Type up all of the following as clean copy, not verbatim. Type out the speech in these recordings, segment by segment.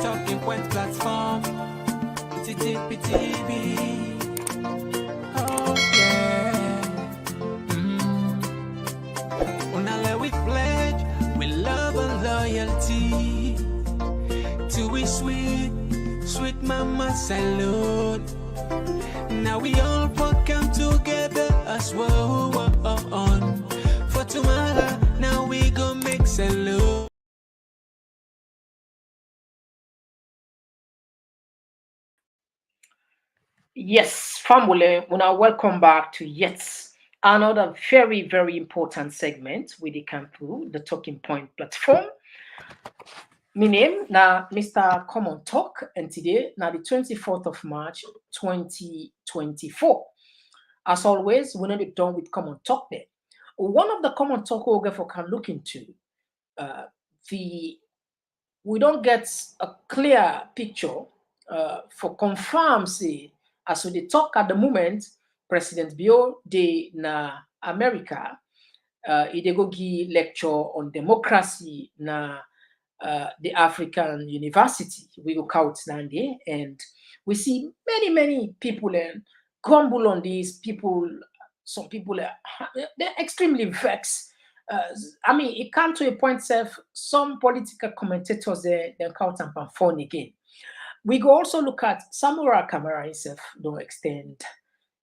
Talking Point platform. TTPTV. Oh yeah. Unale we pledge, we love and loyalty. To we sweet, sweet mama salute. Now we all come together as well on. For tomorrow, now we go make salute. Yes, family, una welcome back to yet another very, very important segment with the Campu, the Talking Point platform. My name na Mr. Komon-Tok, and today na the 24th of March 2024. As always, we're not done with Common Talk there. One of the Common Talk we'll for can look into uh, the we don't get a clear picture for confirm say as we dey talk at the moment, President Bio de na America, he dey go give lecture on democracy na the African University. We go count there, and we see many people grumble on these people. Some people they're extremely vexed. I mean, it come to a point self. Some political commentators they count and phone again. We go also look at Samura Kamara himself. Don't extend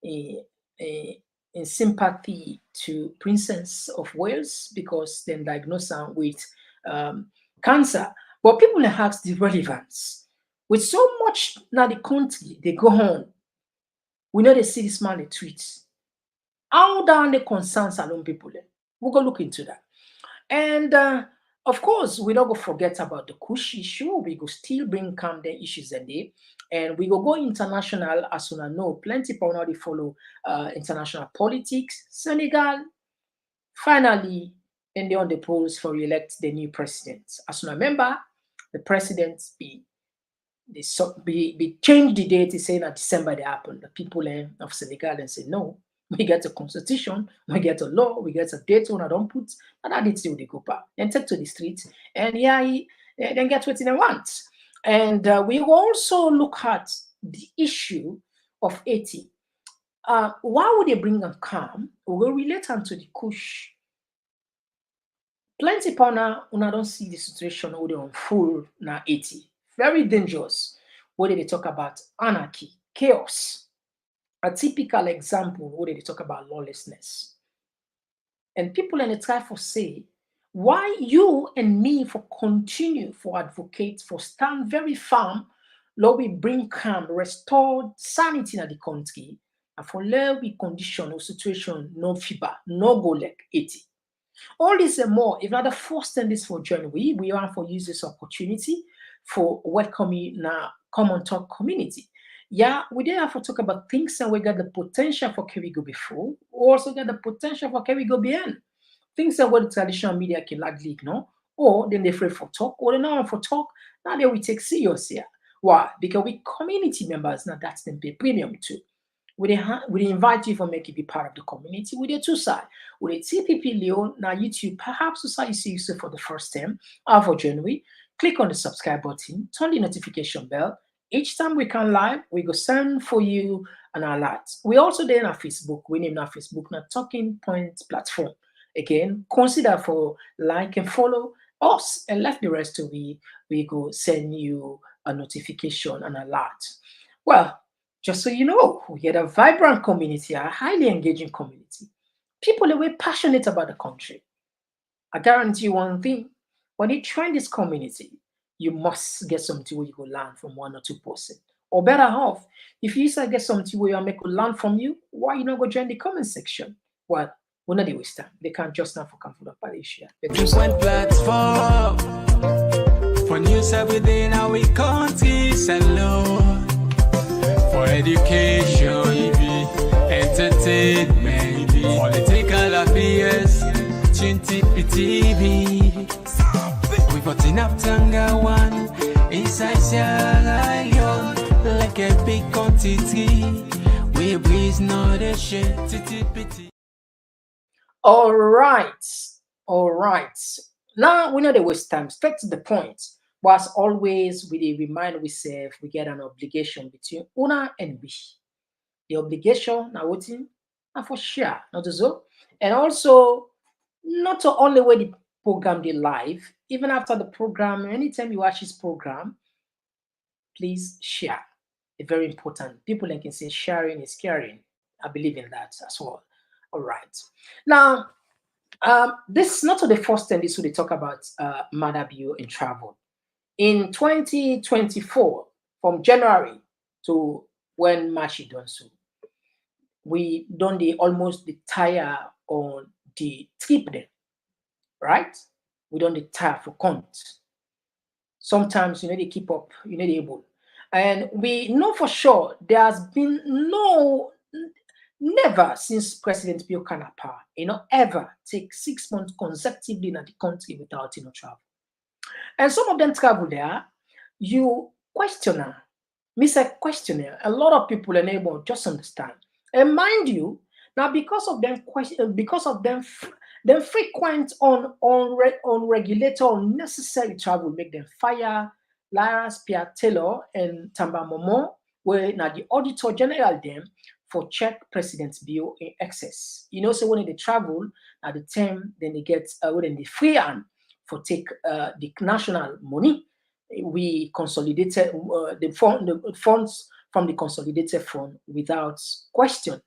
a, a sympathy to Princess of Wales because then diagnosed her with um, cancer. But people ask the relevance. With so much now the country, they go on. We know they see this man they tweet. How down the concerns alone people? We'll go look into that. And of course, we don't go forget about the Kush issue. We go still bring calm the issues in there. And we go international as soon as know. Plenty people already follow international politics. Senegal, finally, and they on the polls for elect the new president. As you remember, the president be changed the date. Saying that December they happen. The people of Senegal and say no. We get a constitution, we get a law, we get a date when I don't put, and that date still they go back. Then take to the streets, and then get what they want. And we will also look at the issue of Haiti. Why would they bring them calm? We will relate them to the Kush. Plenty people now, una don't see the situation where they unfold now 80. Very dangerous. Where they talk about anarchy, chaos. A typical example where they talk about lawlessness. And people in the try for say, why you and me for continue for advocate, for stand very firm, Lord, we bring calm, restore sanity in the country, and for let we condition or situation, no fever, no go like 80. All this and more, if not the first thing this for journey, we want for use this opportunity for welcoming now Common Talk community. Yeah, we did have to talk about things and we got the potential for can we go before, we also got the potential for can we go beyond. Things that what the traditional media can largely ignore, or then they're afraid for talk, or they know for talk, now they we take serious here. Why? Because we community members, now that's them pay premium too. We invite you for make you be part of the community. With the two side, with the TPP Leo, now YouTube, perhaps society see you for the first time, or for January, click on the subscribe button, turn the notification bell. Each time we come live, we go send for you an alert. We also there on our Facebook. We name our Facebook now Talking Point platform. Again, consider for like and follow us and left the rest to we go send you a notification and alert. Well, just so you know, we get a vibrant community, a highly engaging community. People are way passionate about the country. I guarantee you one thing: when you join this community, you must get something where you go learn from one or two person. Or better off, if you say get something where you make a learn from you, why you not go join the comment section? Well, we're not the waste time. They can't just now for come for the Malaysia. Point platform. For news every day now we country alone. For education, maybe entertainment, maybe political affairs, TV. We got enough tanga one inside Sierra Leone, like a big quantity. We breeze not a shit. All right. Now we know the waste time. Straight to the point. But as always, we dey remind ourselves we get an obligation between una and we. The obligation now wetin na for share, not so. And also, not to only when the program dey live, even after the program, anytime you watch this program, please share. It's very important. People can say sharing is caring. I believe in that as well. All right. Now, this is not the first time this will talk about Mother Bio in travel. In 2024, from January to when March is done so, we done the almost the tire on the trip then, right? We done the tire for count. Sometimes you know they keep up, you know they able. And we know for sure there has been never since President Bill Canapa, ever take 6 months consecutively in the country without travel. And some of them travel there, you questioner, miss a questionnaire. A lot of people are able just understand. And mind you, now because of them question, because of them frequent unregulated unnecessary travel make them fire Lara Pia Taylor and Tamba Momo, where now the auditor general them for check President's bill in excess. You know, so when they travel at the time, then they get when they free hand for take the national money. We consolidated the funds from the consolidated fund without question.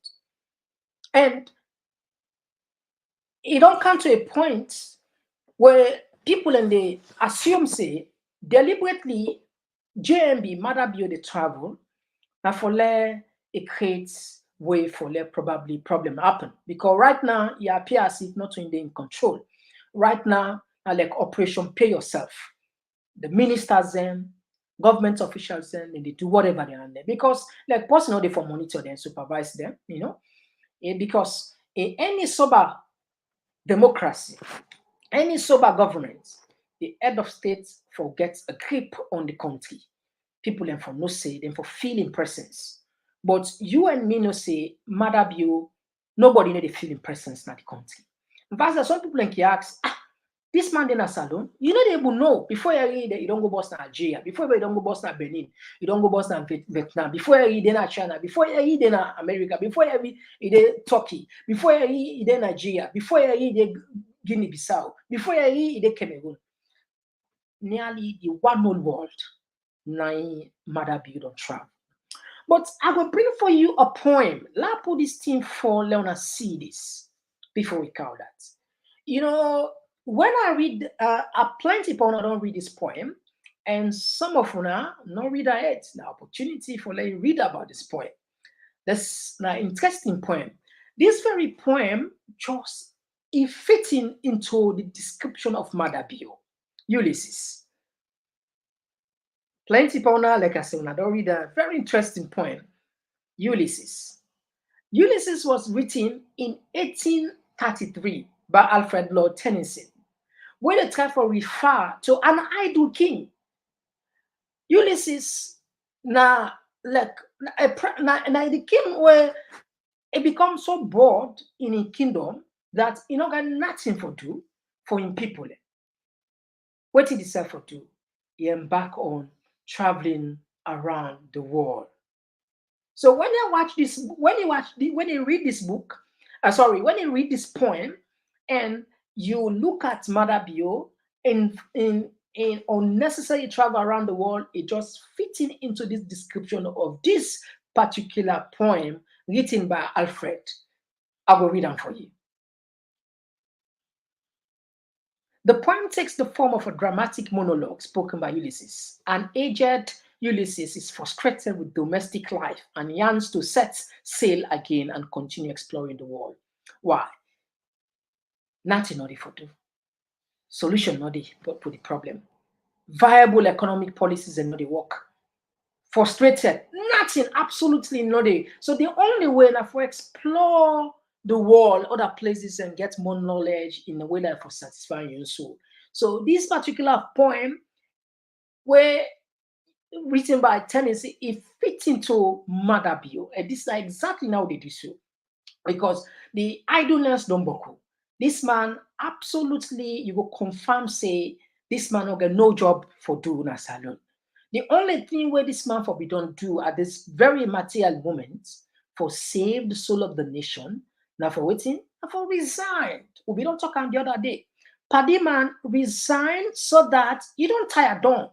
And it don't come to a point where people and they assume say deliberately JMB Mother Bio the travel now for let it creates way for let probably problem happen because right now it appears as if not in control. Right now, like Operation Pay Yourself, the ministers then, government officials then, and they do whatever they are there because like personal they for monitor them, supervise them, because in any sober democracy, any sober government, the head of state forgets a grip on the country. People then for no say, then for feeling presence. But you and me no say, Mother Bio, nobody know the feeling presence in the country. In fact, there's some people in ask, this man in a salon, you know they will know before you read that you don't go boss Nigeria, before you don't go boss Benin, you don't go boss Vietnam, before you read in China, before you read in America, before you read in Turkey, before you read in Nigeria, before you read in Guinea-Bissau, before you read in Cameroon. Nearly the one whole world, nine Mother Bio don't travel. But I will bring for you a poem. Let's put this thing for let us see this before we count that. You know, when I read, plenty of people don't read this poem, and some of una not read it. The opportunity for let you read about this poem. That's an interesting poem. This very poem just it fitting into the description of Mother Bio, Ulysses. Plenty of people now, like I said, when I don't read a very interesting poem, Ulysses. Ulysses was written in 1833 by Alfred Lord Tennyson, where they try to refer to an idle king. Ulysses, na like the king where it becomes so bored in his kingdom that he not got nothing for do for him people. What did he decide for do? He embark on traveling around the world. So when you watch this, when you read this book, when you read this poem, and you look at Mother Bio in unnecessary travel around the world, it just fitting into this description of this particular poem written by Alfred. I will read them for you. The poem takes the form of a dramatic monologue spoken by Ulysses. An aged Ulysses is frustrated with domestic life and yearns to set sail again and continue exploring the world. Why? Nothing not for do. Solution not for the problem. Viable economic policies and not the work. Frustrated, nothing, absolutely not. So the only way now for explore the world, other places, and get more knowledge in a way that for satisfying your soul. So this particular poem, where written by Tennessee, it fits into Mother Bio, and this is exactly now they do so, because the idleness don't buckle. This man absolutely, you will confirm say this man don't get no job for doing a salon. The only thing where this man for be don't do at this very material moment for save the soul of the nation, now for waiting, now for resign. We don't talk on the other day. Paddy man resign so that you don't tire down.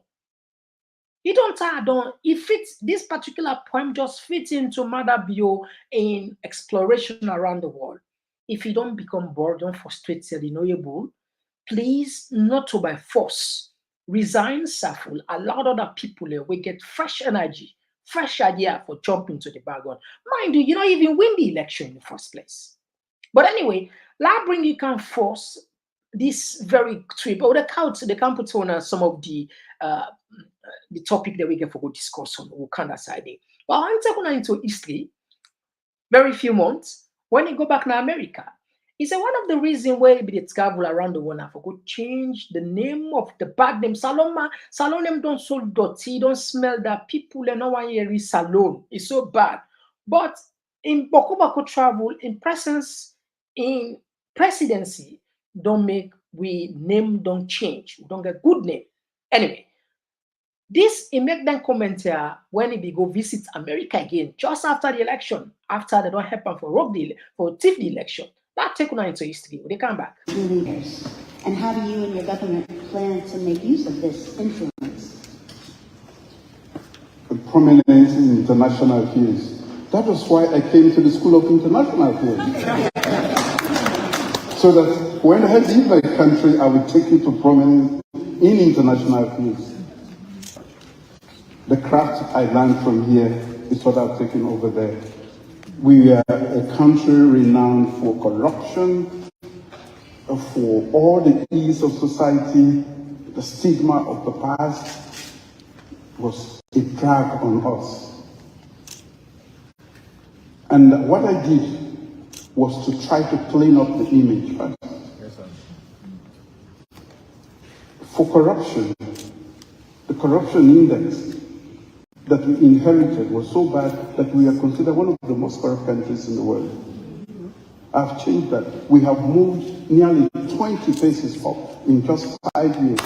You don't tire down. It fits this particular poem just fits into Mother Bio in exploration around the world. If you don't become bored, don't frustrated, able, please not to by force. Resign Saful, allow other people we get fresh energy, fresh idea for jumping to the background. Mind you, you not even win the election in the first place. But anyway, that bring you can force this very trip. Or they can put on some of the topic that we get for go discuss on Wakanda side. But I'm taking into history very few months when he go back to America. He said one of the reasons why he did travel around the world I forgot change the name of the bad name. Salon salon name don't so dirty, don't smell that people and no one here is salon. It's so bad. But in Boko travel, in presence, in presidency, don't make we name don't change. We don't get good name. Anyway, this he make them comment here when he be go visit America again just after the election, after they don't help him for rob the for thief the election. That take una into history. When they come back. Leaders. And how do you and your government plan to make use of this influence? Prominence in international affairs. That was why I came to the School of International Affairs. So that when I leave my country, I would take you to prominence in international affairs. The craft I learned from here is what I've taken over there. We are a country renowned for corruption, for all the ills of society. The stigma of the past was a drag on us. And what I did was to try to clean up the image first. Yes, sir. For corruption, the corruption index that we inherited was so bad that we are considered one of the most corrupt countries in the world. I've changed that. We have moved nearly 20 places up in just 5 years.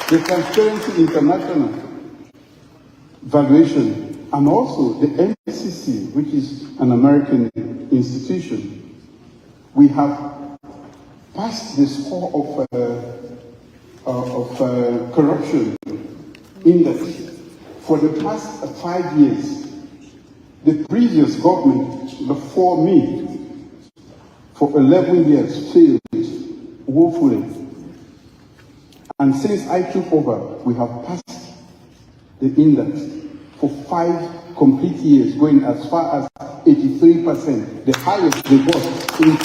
The Transparency International valuation and also the MCC, which is an American institution, we have passed the score of corruption index for the past 5 years. The previous government before me for 11 years failed woefully. And since I took over, we have passed the index for 5 complete years, going as far as 83%, the highest they got in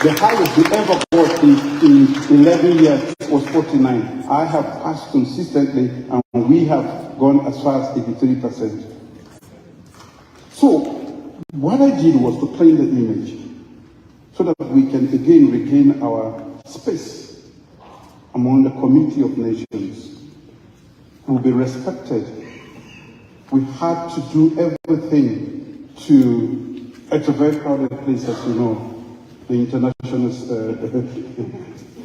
the highest we ever got in 11 years was 49. I have passed consistently, and we have gone as far as 83%. So, what I did was to clean the image so that we can again regain our space among the community of nations. We'll be respected. We had to do everything to, it's a very crowded place, as you know. The internationals,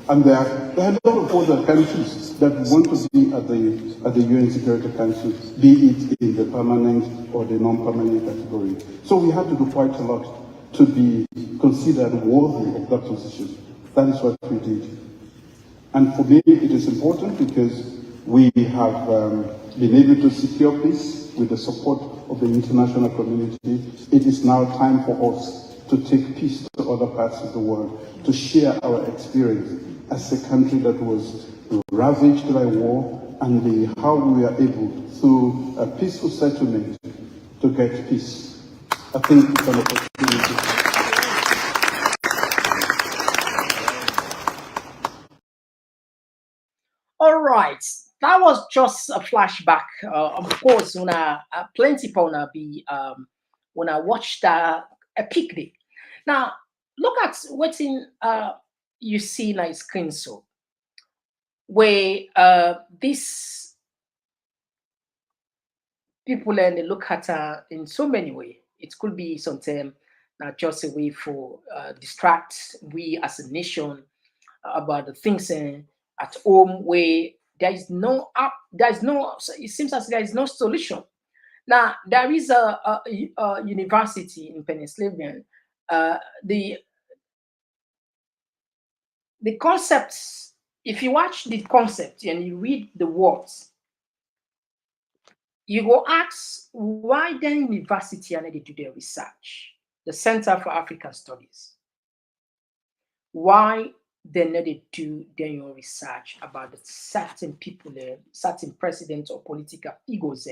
and there are a lot of other countries that want to be at the UN Security Council, be it in the permanent or the non-permanent category. So we have to do quite a lot to be considered worthy of that position. That is what we did. And for me, it is important because we have been able to secure peace with the support of the international community. It is now time for us to take peace to other parts of the world, to share our experience as a country that was ravaged by war, and how we are able, through a peaceful settlement, to get peace. I think it's an opportunity. All right, that was just a flashback. Of course, when plenty people be when I watched epic day. Now, look at what in you see na screen so where these people and they look at in so many ways. It could be sometimes not just a way for distract we as a nation about the things at home where there is no up, there is no. It seems as there is no solution. Now there is a university in Pennsylvania. Uh, the the concepts. If you watch the concept and you read the words, you go ask why the university and they do their research. The Center for African Studies. Why they needed to do their research about the certain people, certain presidents or political figures,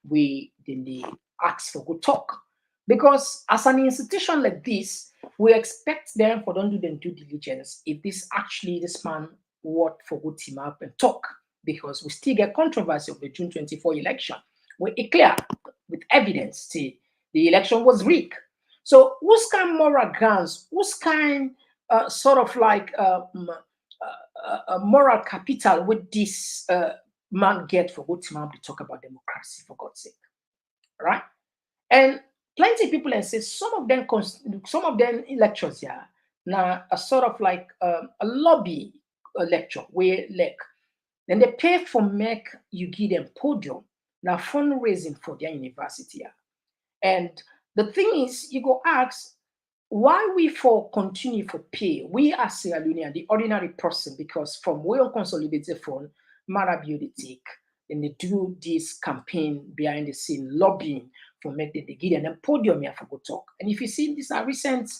we then they ask for good talk. Because as an institution like this, we expect them for don't do them due diligence if this actually this man what for good team up and talk. Because we still get controversy of the June 24 election. We it clear with evidence say the election was rigged. So whose kind moral grounds, whose kind sort of like moral capital would this man get for what man to talk about democracy for God's sake, right? And plenty of people and say some of them lectures here now a sort of like a lobby lecture where like then they pay for make you give them podium now fundraising for their university here. And the thing is, you go ask why we for continue for pay, we as Sierra Leonean, the ordinary person, because from way on consolidated fund, Marabu they take and they do this campaign behind the scene lobbying for make the give them podium here for go talk. And if you see this a recent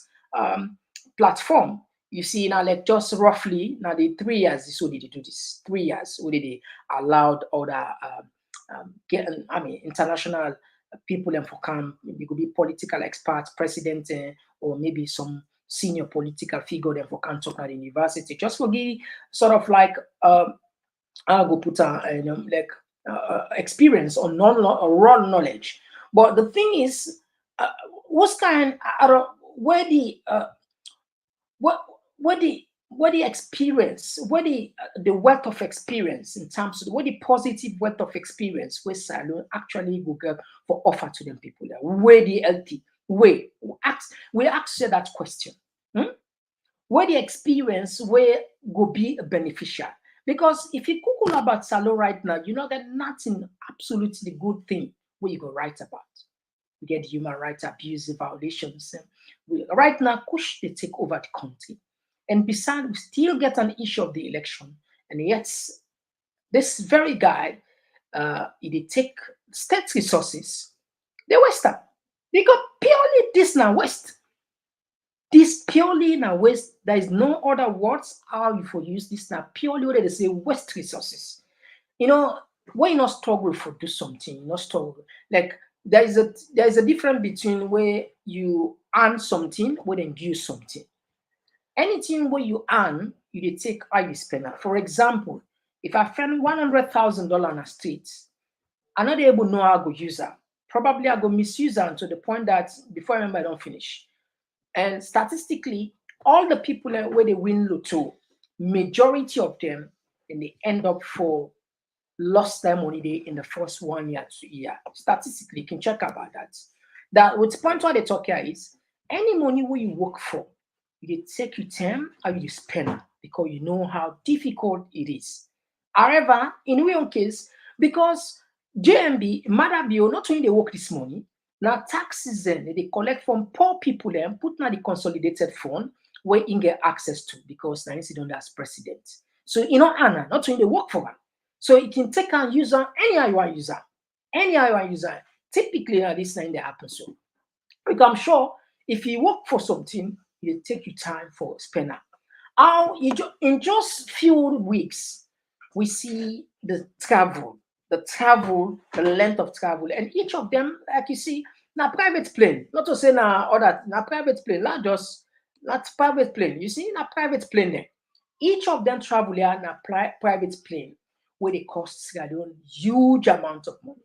platform, you see now like just roughly now the 3 years so did they do this 3 years where they allowed other international people and for come, maybe could be political experts, president, or maybe some senior political figure then for come talk at the university. Just for the sort of like I'll go put like experience or raw knowledge. But the thing is, what's kind where the what the experience, what the wealth of experience in terms of what the positive wealth of experience where Salon actually go get for offer to them people there, where the LT, where we ask you that question. Where the experience where go be beneficial. Because if you Google about Salon right now, you know that nothing absolutely good thing where you go write about. You get human rights abuse, violations. Right now, Kush they take over the country. And besides, we still get an issue of the election. And yet, this very guy, he take state resources, they waste them. They got purely this now waste. This purely now waste. There is no other words how you for use this now. Purely what they say waste resources. You know, when you not struggle for do something, you not struggle. Like there is a difference between where you earn something, where then use something. Anything where you earn, you dey take how you spend it. For example, if I spend $100,000 on a street, I'm not able to know how I go use it. Probably I go misuse it to the point that before I remember I don't finish. And statistically, all the people where they win lotto, majority of them, and they end up for lost their money they in the first 1 year, 2 year. Statistically, you can check about that. That with point what they talk here is any money where you work for, you take your time and you spend it because you know how difficult it is. However, in our own case, because JMB, Madabio, not only they work this money, now taxes they collect from poor people and put now the consolidated fund where you get access to because now you don't as president. So you know Anna, not only they work for them. So you can take and use them any you want user. Any you want user. Typically this thing that happens so. Because I'm sure if you work for something, you take your time for spender. How in just few weeks, we see the length of travel, and each of them, like you see, now private plane. Not to say now other, now private plane, not private plane. You see, now private plane there. Each of them travel here now private plane, where they cost huge amount of money.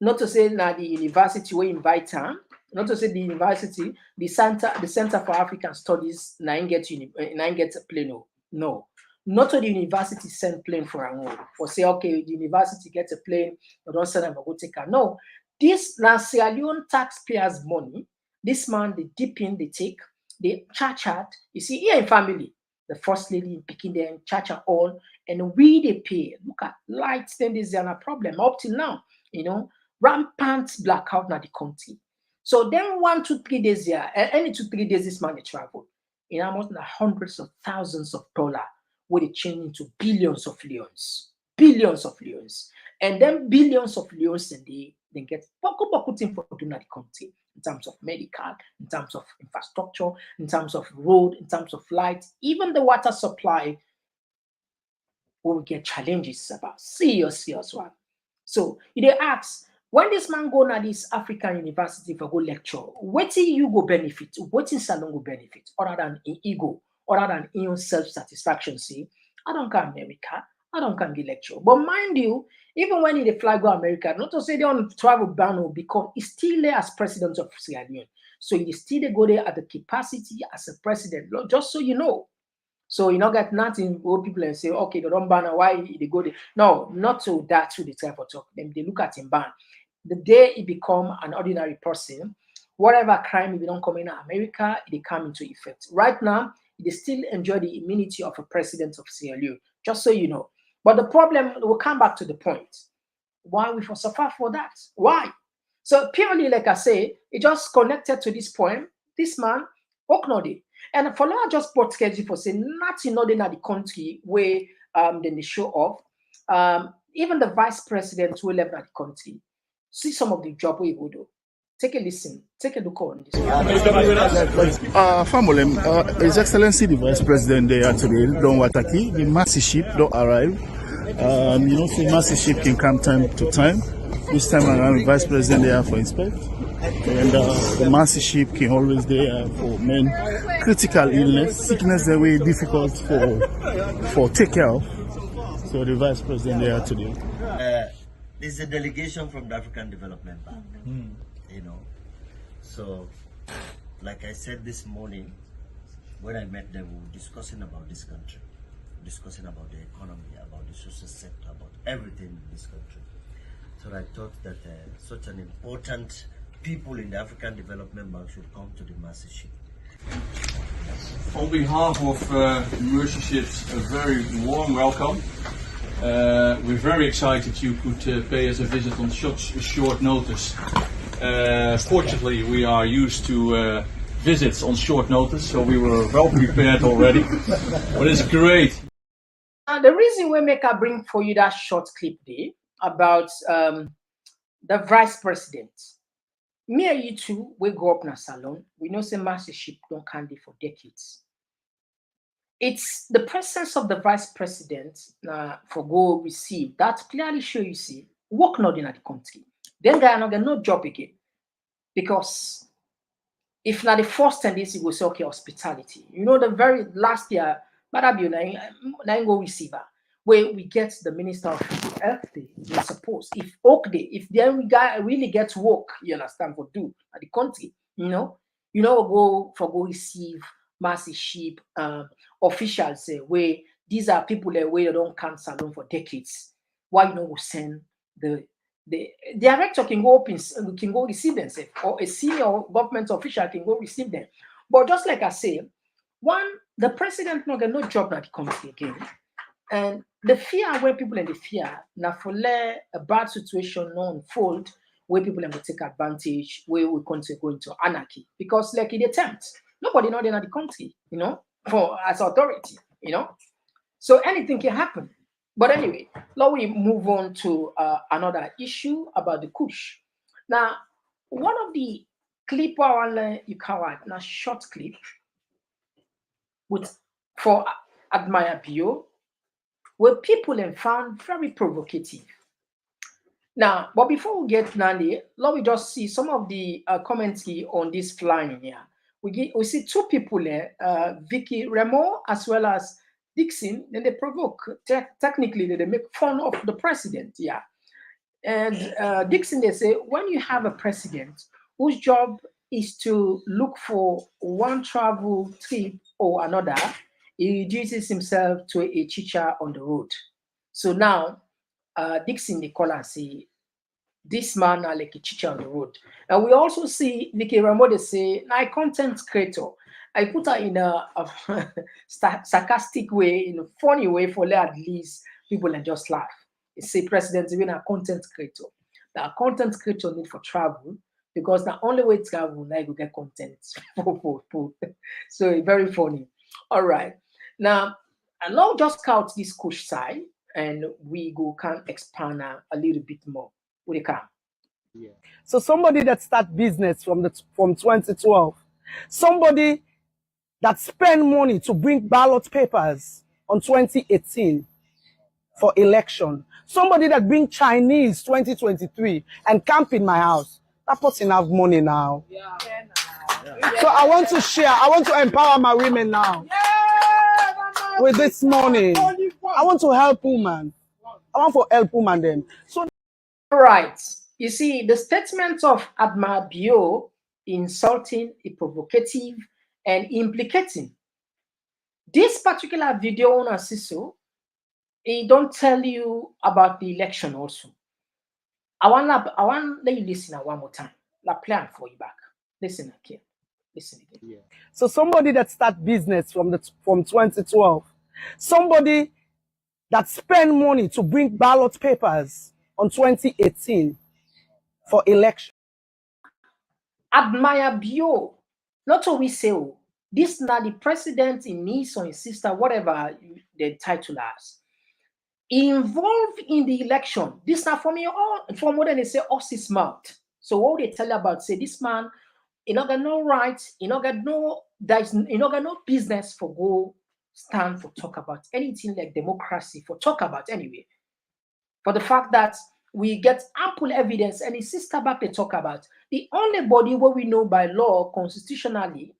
Not to say now the university will invite them. Not to say the university, the Center for African Studies, nine get a plane. No. Not to the university send plane for an own. For say, okay, the university gets a plane, but don't send them a go take her. No. This now Sierra Leone taxpayers' money, This man, they dip in, they take, they chat. You see, here in family, the first lady picking them, chat all, and we they pay. Look at lights, then there's a problem up till now, rampant blackout na the country. So then 1 to 3 days here, any 2 3 days this man they travel. In almost hundreds of thousands of dollars, where they change into billions of leons. Billions of leons. And then billions of leons and they get poco thing for doing the country in terms of medical, in terms of infrastructure, in terms of road, in terms of light, even the water supply will get challenges about serious one. So they ask, when this man go to this African university for go lecture, what you go benefit? What in salon go benefit? Other than in ego, other than in self-satisfaction, see, I don't come America, I don't come get lecture. But mind you, even when he fly go America, not to say they don't travel ban because he's still there as president of Sierra Leone. So he still go there at the capacity as a president, just so you know. So you not get nothing old people and say, okay, they don't ban why they go there. No, not to that to the try for talk. Then they look at him ban. The day he become an ordinary person, whatever crime if he don't come in America, it come into effect. Right now, they still enjoy the immunity of a president of Sierra Leone, just so you know. But the problem, we'll come back to the point. Why we suffer for that? Why? So purely, like I say, it just connected to this point. This man, Oknodi. And for now, I just put schedule for saying nothing other than the country where then they show off. Even the vice president who left at the country, see some of the job we will do. Take a listen, take a look on this. Famolem, His Excellency the Vice President there today, Don Wataki, the massive ship don't arrive. The massive ship can come time to time. This time around, the Vice President there for inspect. And the massive ship can always there for men critical illness, sickness that way difficult for take care of. So the Vice President there today. There's a delegation from the African Development Bank, So, like I said this morning, when I met them, we were discussing about this country, discussing about the economy, about the social sector, about everything in this country. So I thought that such an important people in the African Development Bank should come to the Mercy Ship. On behalf of Mercy Ships, a very warm welcome. We're very excited you could pay us a visit on short notice. Fortunately, we are used to visits on short notice, so we were well prepared already. But it's great. The reason we make a bring for you that short clip there about the vice president. Me and you two, we go up in a salon. We know say mastership don't candy for decades. It's the presence of the vice president for go receive that clearly show you see work not in the country. Then guy not get no job again. Because if not the first tendency you go say okay, hospitality. The very last year, Madabio na go receiver, where we get the Minister of Health Day, we suppose. If Oak Day, if then guy really gets work, you understand, for do at the country, go receive massive ship officials say where these are people that where they don't cancel salon for decades. Why we send the director can go receive them, say, or a senior government official can go receive them. But just like I say, the president not get no job at the country again. And the fear where people in the fear now for let a bad situation not unfold where people will take advantage, where we continue to go into anarchy. Because like in the attempt, nobody not in the country, for as authority, So anything can happen. But anyway, now we move on to another issue about the Kush. Now, one of the clip you can watch, a short clip for Admire Bio, where people have found very provocative. Now, but before we get Nandi, let me just see some of the comments on this flying here. We see two people there, Vicky Remo as well as Dixon, then they provoke. Technically, they make fun of the president, yeah. And Dixon, they say, when you have a president whose job is to look for one travel trip or another, he reduces himself to a teacher on the road. So now, Dixon, they call and say, This man like a chicha on the road. And we also see Vicky Ramode say, "My content creator." I put her in a sarcastic way, in a funny way, for let at least people and just laugh. It say President even a content creator. That content creator need for travel because the only way to travel now you get content. So it's very funny. All right. Now, I now just count this Kush side and we go can expand a little bit more. We can. So somebody that start business from 2012, somebody that spend money to bring ballot papers on 2018 for election, somebody that bring Chinese 2023 and camp in my house. That person have money now. So I want to share, I want to empower my women now with this money. I want to help women. I want to help women then. So all right. You see, the statement of Adma Bio insulting, provocative, and implicating. This particular video on Asiso, it don't tell you about the election also. I want to let you listen one more time. La plan for you back. Listen again. Listen again. So somebody that start business from 2012, somebody that spend money to bring ballot papers on 2018 for election. Admire Bio. Not all we say, oh, this now the president in niece or his sister, whatever the title has, involved in the election. This now for me, from what they say, us is mouth. So what they tell you about, say this man, he not got no rights, he not got no, he not got no business for go stand for talk about anything like democracy, for talk about anyway. For the fact that we get ample evidence, and his sister back they talk about the only body where we know by law constitutionally,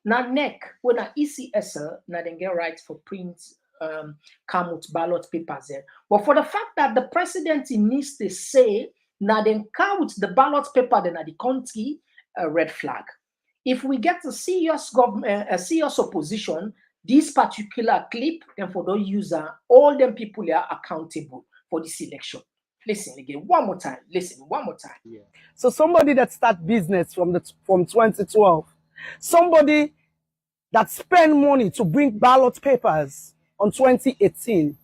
na NEC, when na ECSL, na then get rights for print come with ballot papers there. But for the fact that the president needs to say, now then count the ballot paper, then at the country, a red flag. If we get a serious government, a serious opposition, this particular clip, then for those user, all them people are accountable for this election. Listen again, one more time. Listen, one more time. So somebody that start business from 2012, somebody that spend money to bring ballot papers on 2018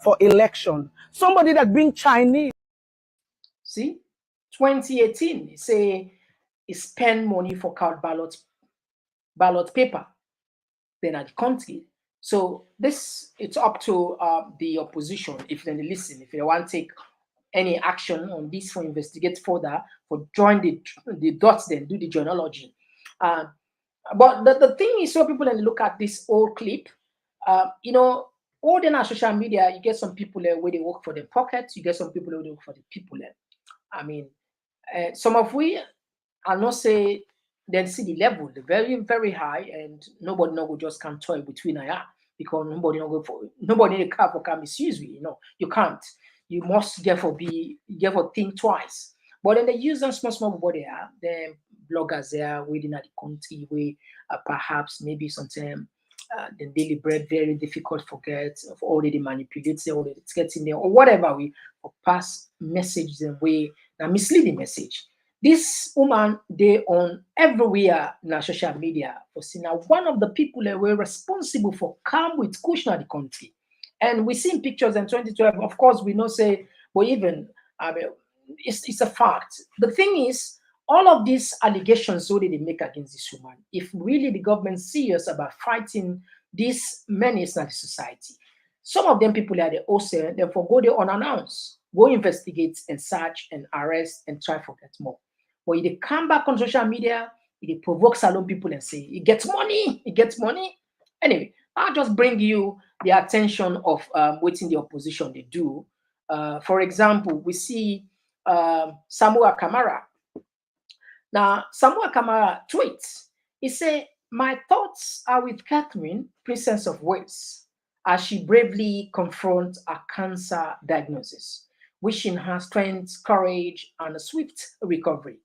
for election, somebody that bring Chinese. See, 2018, say he spend money for card ballot paper, then at the country. So this, it's up to the opposition, if they listen, if they want to take any action on this for investigate further, for join the dots, then do the genealogy. But the thing is, so people then look at this old clip, you know, all the on social media, you get some people where they work for the pockets, you get some people where they work for the people. I mean, some of we are not say then see the level, the very, very high, and nobody no go just can toy between because nobody no go for nobody in the car can misuse you, you can't. You must therefore think twice. But then they use them small body there, the bloggers there within the country where perhaps maybe sometimes the daily bread very difficult to get, of already manipulates it, already it's getting there, or whatever we or pass message them way a misleading message. This woman, they on everywhere in social media. For seeing now one of the people that were responsible for come with Kush in the country. And we seen pictures in 2012. Of course, we know say, but even it's a fact. The thing is, all of these allegations so they make against this woman, if really the government serious about fighting this menace in the society, some of them people are the OSA, therefore go there unannounced, go investigate and search and arrest and try to get more. But if they come back on social media, if they provoke salon people and say, he gets money, he gets money. Anyway, I'll just bring you the attention of waiting the opposition they do. For example, we see Samuel Kamara. Now, Samuel Kamara tweets, he said, my thoughts are with Catherine, Princess of Wales, as she bravely confronts a cancer diagnosis, wishing her strength, courage, and a swift recovery.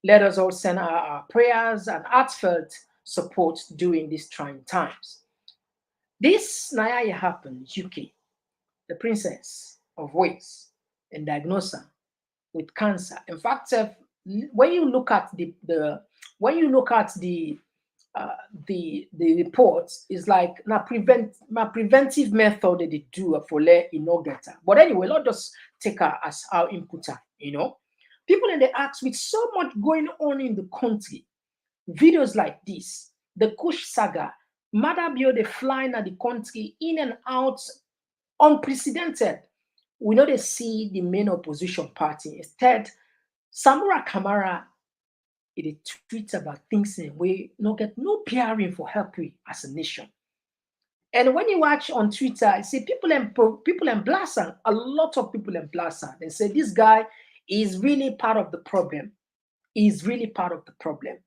Let us all send her our prayers and heartfelt support during these trying times. This Naya happened, UK, the Princess of Wales, and diagnosed her with cancer. In fact, when you look at the when you look at the reports, it's like na preventive method that they do for let you know get her. But anyway, let's just take her as our inputter. People in the ask, with so much going on in the country, videos like this, the Kush saga, Madabio they flying at the country in and out, unprecedented. We know they see the main opposition party. Instead, Samura Kamara it tweets about things in a way not get no PRing for help we as a nation. And when you watch on Twitter, I see people in Blasa, a lot of people in Blasa, they say this guy is really part of the problem. He's really part of the problem.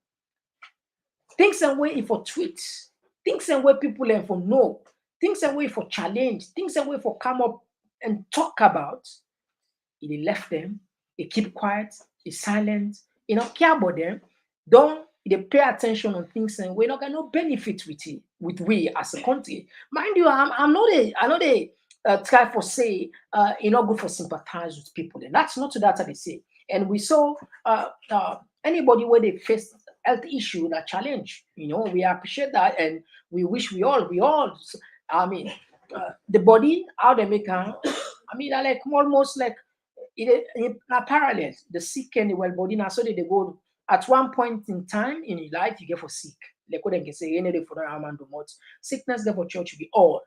Things and way for tweets, things and way people learn for know, things and way for challenge, things and way for come up and talk about. He left them, he keep quiet, he silent, he not care about them. Don't they pay attention on things and we're not gonna no benefit with it, with we as a country. Mind you, I know they try for say not good for sympathize with people. And that's not that they say. And we saw anybody where they face health issue, that challenge, we appreciate that, and we wish we all, the body, how they make her, I like almost like in a parallel, the sick and the well body now, so that they go at one point in time in your life, you get for sick. Like what they can say, any day for the sickness there for church will be all.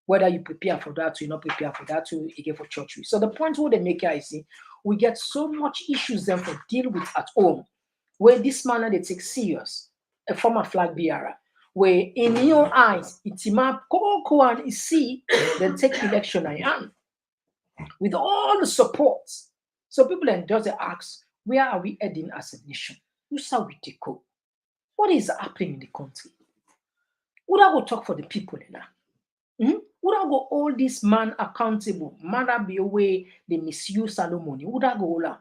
Whether you prepare for that or you not prepare for that, you get for church. So the point what they make here is, we get so much issues then for deal with at home, where this man they take serious, a former flag bearer, where in your eyes, it's go and see, then take election hand with all the support. So people then just ask, where are we heading as a nation? Who saw we take go? What is happening in the country? Would I go talk for the people now? Would I go hold this man accountable? Mother be away they misuse money. Would I go hold him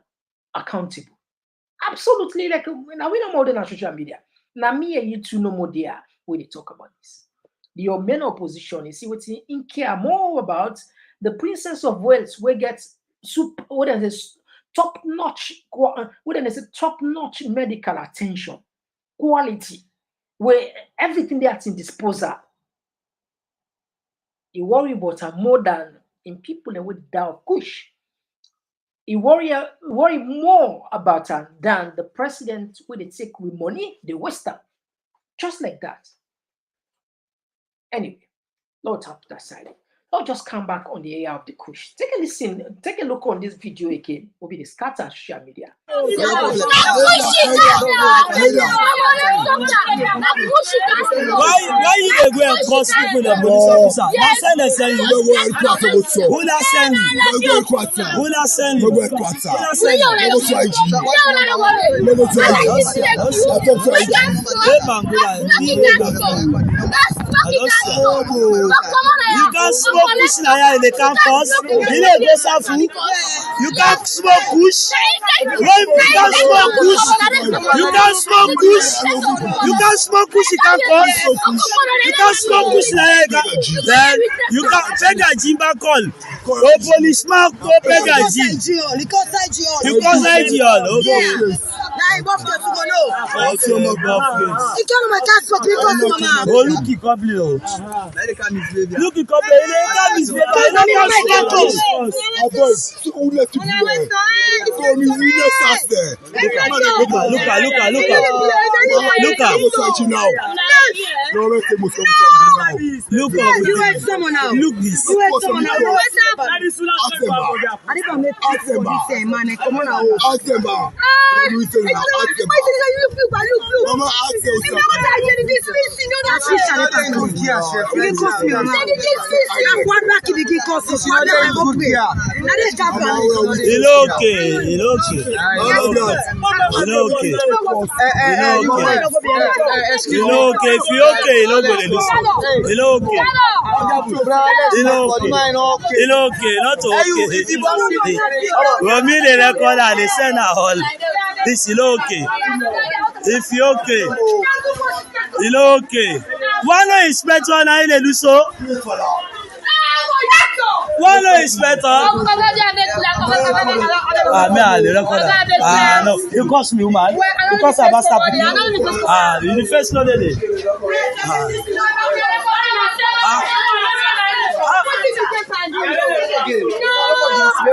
accountable? Absolutely, like now we know more than on social media. Now me and you two know more there when they talk about this. Your main opposition, you see what's in care more about the Princess of Wales, where gets top-notch medical attention, quality, where everything that's in disposal. You worry about her more than in people that would die of Kush. You worry more about her than the president where they take with money, the Western. Just like that. Anyway, let's have that side. Let's just come back on the area of the Kush. Take a listen, take a look on this video again. Will be the scatter social media. Why you dey go and cause people the police officer? Na send the send you. Who na send you? Who na send you? You can smoke Kush in the campus. You can smoke Kush. You can smoke Kush. You can smoke Kush. You can smoke Kush in campus. You can smoke Kush then you can take a Jimba call. Oh, policeman, go beg a Jim. You can say Jiol. Okay. Look, he come below. Look, he come Look this. This is okay. If you okay, you okay. Why no inspector na ile do so? Why no inspector? Me I dey record am. No, it cost me, woman. It cost about start with the first no dey.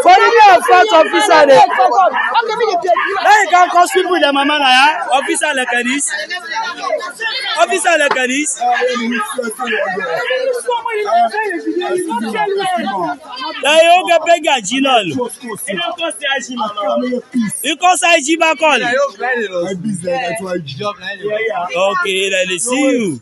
For the front officer there. Now you can cause people the mama na officer like this. Officer like this. You get beg Ajinol. You cost IG back on. Okay, let me see you.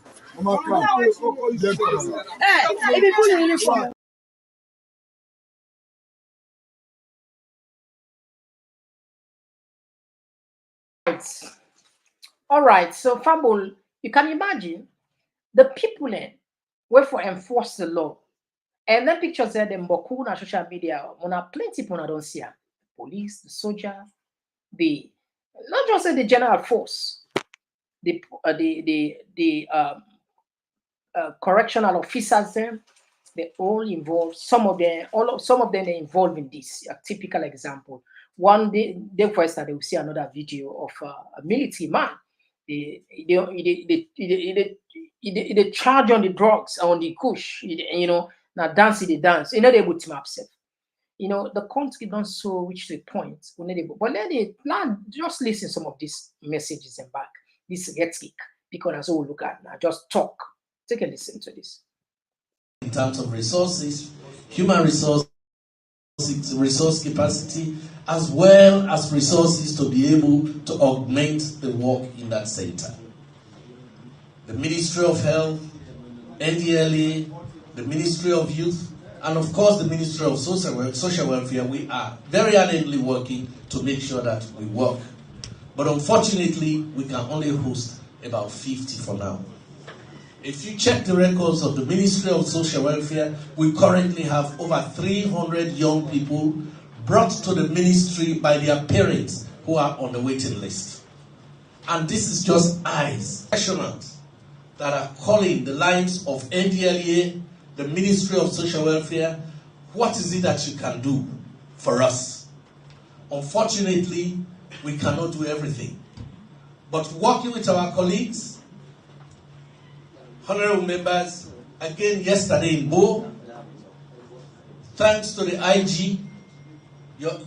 All right, so Fabul, you can imagine the people were for enforce the law. And then pictures there, them boku on social media, plenty people don't see them. Police, the soldier, not just the general force, the correctional officers them, they all involved. Some of them are involved in this. A typical example. One day, first they will see another video of a military man. They charge on the drugs, on the Kush, now dance they dance. They able to upset. The country don't so reach the point. But let it just listen some of these messages and back. This rhetoric, because that's all we look at now. Just talk. Take a listen to this. In terms of resources, human resource capacity, as well as resources to be able to augment the work in that center. The Ministry of Health, NDLA, the Ministry of Youth, and of course the Ministry of Social Welfare, we are very ardently working to make sure that we work. But unfortunately, we can only host about 50 for now. If you check the records of the Ministry of Social Welfare, we currently have over 300 young people brought to the ministry by their parents who are on the waiting list. And this is just eyes, professionals that are calling the lines of NDLA, the Ministry of Social Welfare. What is it that you can do for us? Unfortunately, we cannot do everything. But working with our colleagues, honorable members, again yesterday in Bo, thanks to the IG, your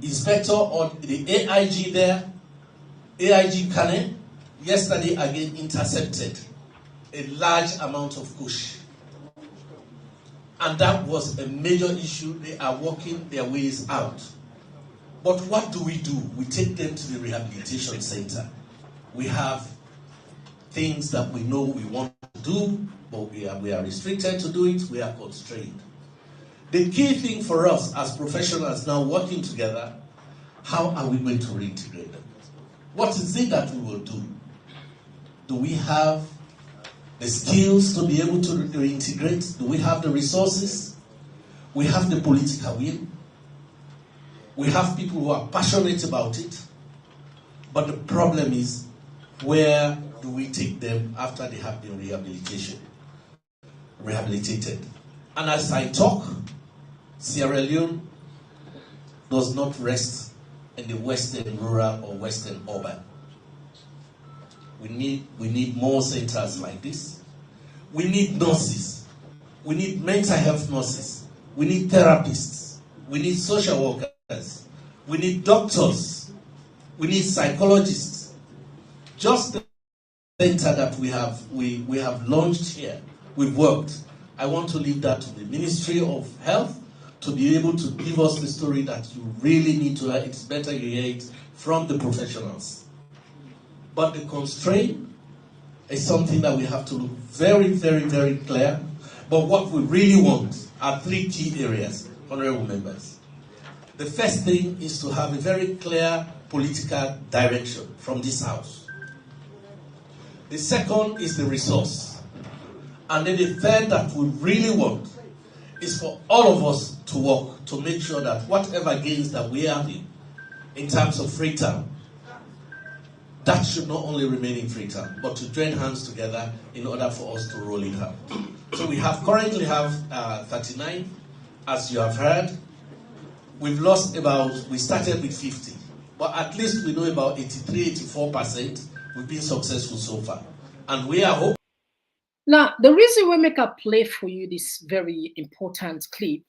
inspector or the AIG there, AIG Kane, yesterday again intercepted a large amount of Kush. And that was a major issue. They are working their ways out. But what do? We take them to the rehabilitation center. We have things that we know we want to do, but we are restricted to do it, we are constrained. The key thing for us as professionals now working together, how are we going to reintegrate them? What is it that we will do? Do we have the skills to be able to reintegrate? Do we have the resources? We have the political will. We have people who are passionate about it. But the problem is, where do we take them after they have been rehabilitated? And as I talk, Sierra Leone does not rest in the western rural or western urban. We need more centers like this. We need nurses. We need mental health nurses. We need therapists. We need social workers. We need doctors. We need psychologists. Just the center that we have launched here, we've worked. I want to leave that to the Ministry of Health to be able to give us the story that you really need to hear. It's better you hear it from the professionals. But the constraint is something that we have to look very, very, very clear. But what we really want are three key areas, honorable members. The first thing is to have a very clear political direction from this house. The second is the resource. And then the third that we really want is for all of us to work to make sure that whatever gains that we are in terms of Freetown, that should not only remain in Freetown, but to join hands together in order for us to roll it out. So we currently have 39, as you have heard. we started with 50, but at least we know about 83, 84%. We've been successful so far. And we are hoping. Now, the reason we make a play for you this very important clip,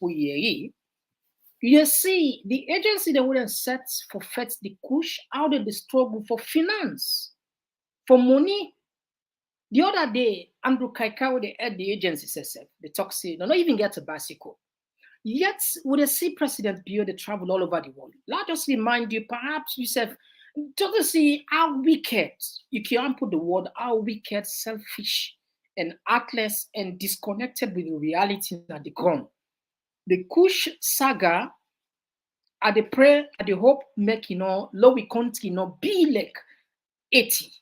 you see the agency that would have set for fetch the Kush out of the struggle for finance, for money. The other day, Andrew Kaikau, they had the agency says, they talk, say, they don't even get a bicycle. Yet, would they see President Bio, they travel all over the world. Let us remind you, perhaps you said, to see how wicked, you can't put the word, how wicked, selfish, and heartless, and disconnected with the reality at the ground. The Kush saga, at the prayer, at the hope, make, low country, be like 80.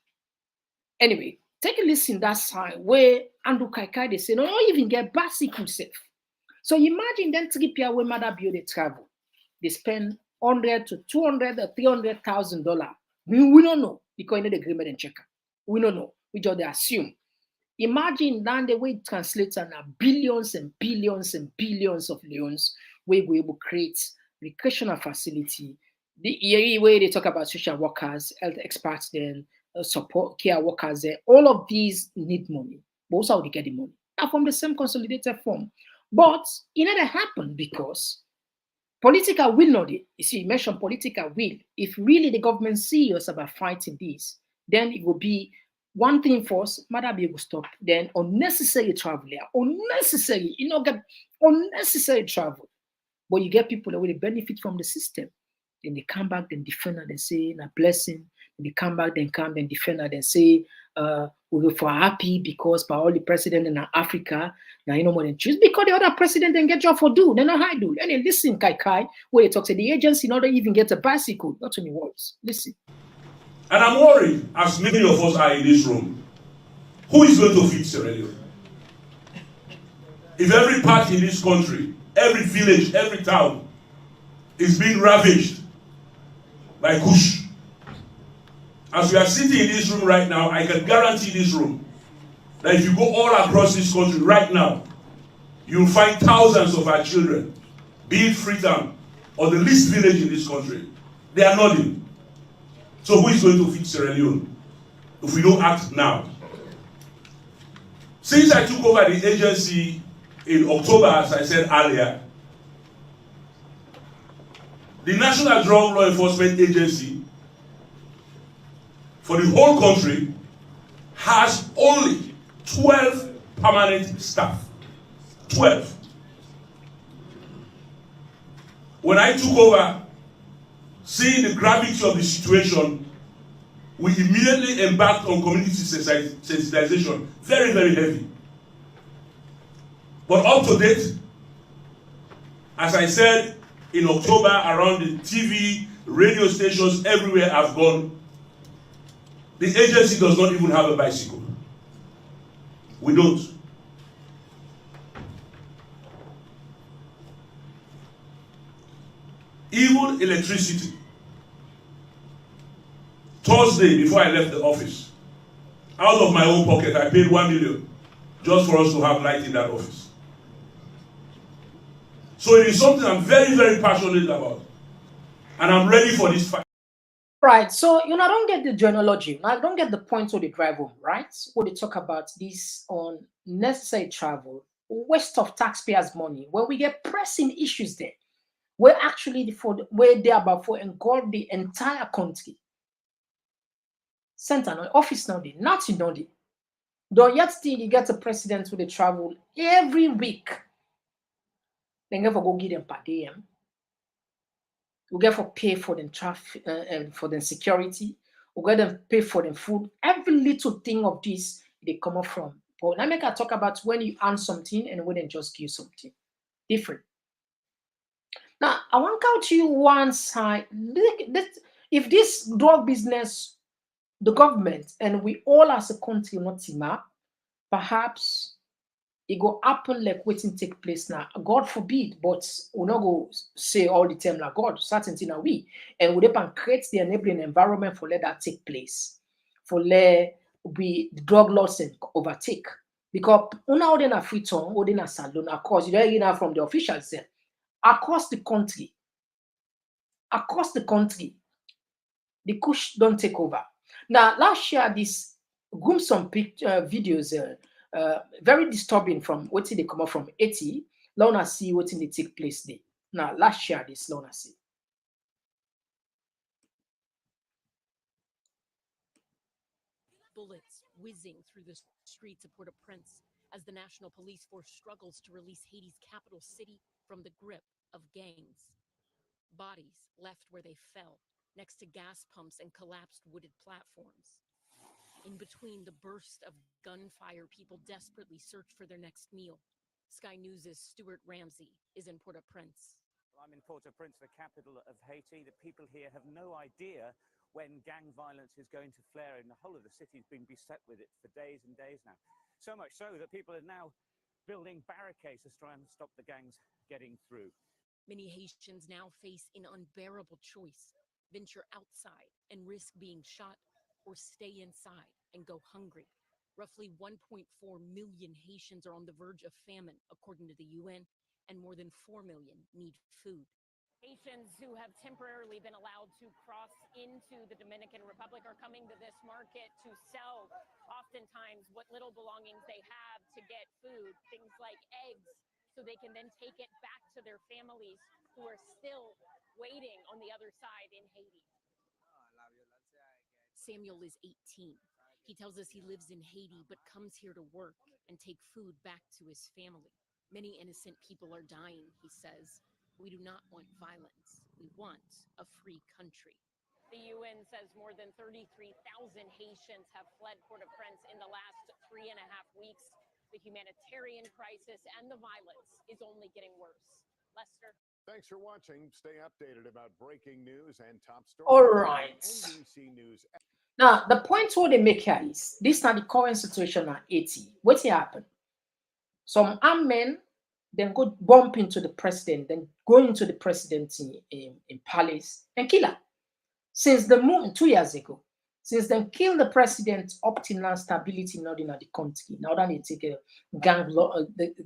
Anyway, take a listen that side where Andrew Kaikai, they say, no, even get bicycle safe. So imagine then 3 people where mother build they travel. They spend 100 to 200 or $300,000. We don't know because you know the agreement and checker. We don't know. We just assume. Imagine then the way it translates on billions and billions and billions of loans where we able to create recreational facility. The way they talk about social workers, health experts, then support care workers there. All of these need money. But also how they get the money. Now from the same consolidated form. But it never happened because political will not. You see, you mentioned political will. If really the government serious about fighting this, then it will be one thing for us, Madabi will stop. Then unnecessary travel there, unnecessary, get unnecessary travel. But you get people that will benefit from the system. Then they come back, then defend and they say, a blessing. Then they come back, then defend and then say, we were for happy because by all the president in Africa, now you know more than choose because the other president then get job for do. Then I do. And then listen, Kai, where he talks to the agency, not even get a bicycle. Not to me words. Listen. And I'm worried, as many of us are in this room, who is going to fix Sierra Leone? If every part in this country, every village, every town is being ravaged by Kush. As we are sitting in this room right now, I can guarantee this room that if you go all across this country right now, you'll find thousands of our children, be it Freetown or the least village in this country. They are nothing. So who is going to fix Sierra Leone if we don't act now? Since I took over the agency in October, as I said earlier, the National Drug Law Enforcement Agency for the whole country has only 12 permanent staff. 12. When I took over, seeing the gravity of the situation, we immediately embarked on community sensitization. Very, very heavy. But up to date, as I said in October, around the TV, radio stations, everywhere I've gone, the agency does not even have a bicycle. We don't. Even electricity. Thursday, before I left the office, out of my own pocket, I paid 1 million just for us to have light in that office. So it is something I'm very, very passionate about. And I'm ready for this fight. Right, so I don't get the genealogy. I don't get the point of the drive home, right? Where they talk about this on necessary travel, waste of taxpayers' money, where we get pressing issues there. Where actually where they are about for engulf the entire country. Center no office now they nothing don't they. Though yet still you get a president who they travel every week. They never go give them per diem. We get for pay for them traffic and for them security. We get them pay for them food. Every little thing of this they come up from. But now make I talk about when you earn something and when they just give something different. Now I want to count you one side. If this drug business, the government and we all as a country not team up, perhaps it go happen like waiting take place now. God forbid, but we not go say all the time like God, certainty now we. And we can create the enabling environment for let that take place. For let we drug laws and overtake. Because una odena Freetown, odena Salon, of course, you don't hear from the officials there. Across the country, across the country, the Kush don't take over. Now, last year, this groom some videos, very disturbing from what they come up from Haiti. Lona see what they take place there. Now, last year, this Lona see. Bullets whizzing through the streets of Port-au-Prince as the National Police Force struggles to release Haiti's capital city from the grip of gangs. Bodies left where they fell, next to gas pumps and collapsed wooded platforms. In between the burst of gunfire, people desperately search for their next meal. Sky News' Stuart Ramsey is in Port-au-Prince. I'm in Port-au-Prince, the capital of Haiti. The people here have no idea when gang violence is going to flare, and the whole of the city has been beset with it for days and days now. So much so that people are now building barricades to try and stop the gangs getting through. Many Haitians now face an unbearable choice: venture outside and risk being shot, or stay inside and go hungry. Roughly 1.4 million Haitians are on the verge of famine, according to the UN, and more than 4 million need food. Haitians who have temporarily been allowed to cross into the Dominican Republic are coming to this market to sell oftentimes what little belongings they have to get food, things like eggs, so they can then take it back to their families who are still waiting on the other side in Haiti. Samuel is 18. He tells us he lives in Haiti but comes here to work and take food back to his family. Many innocent people are dying, he says. We do not want violence. We want a free country. The UN says more than 33,000 Haitians have fled Port-au-Prince in the last 3.5 weeks. The humanitarian crisis and the violence is only getting worse. Lester? Thanks for watching. Stay updated about breaking news and top stories. All right. NBC News. Now, the point what they make here is this is not the current situation at Haiti. What's happened? Some armed men then go bump into the president, then go into the president in palace and kill her. Since the moment 2 years ago, since then kill the president, up till now stability not in the country. Now that they take the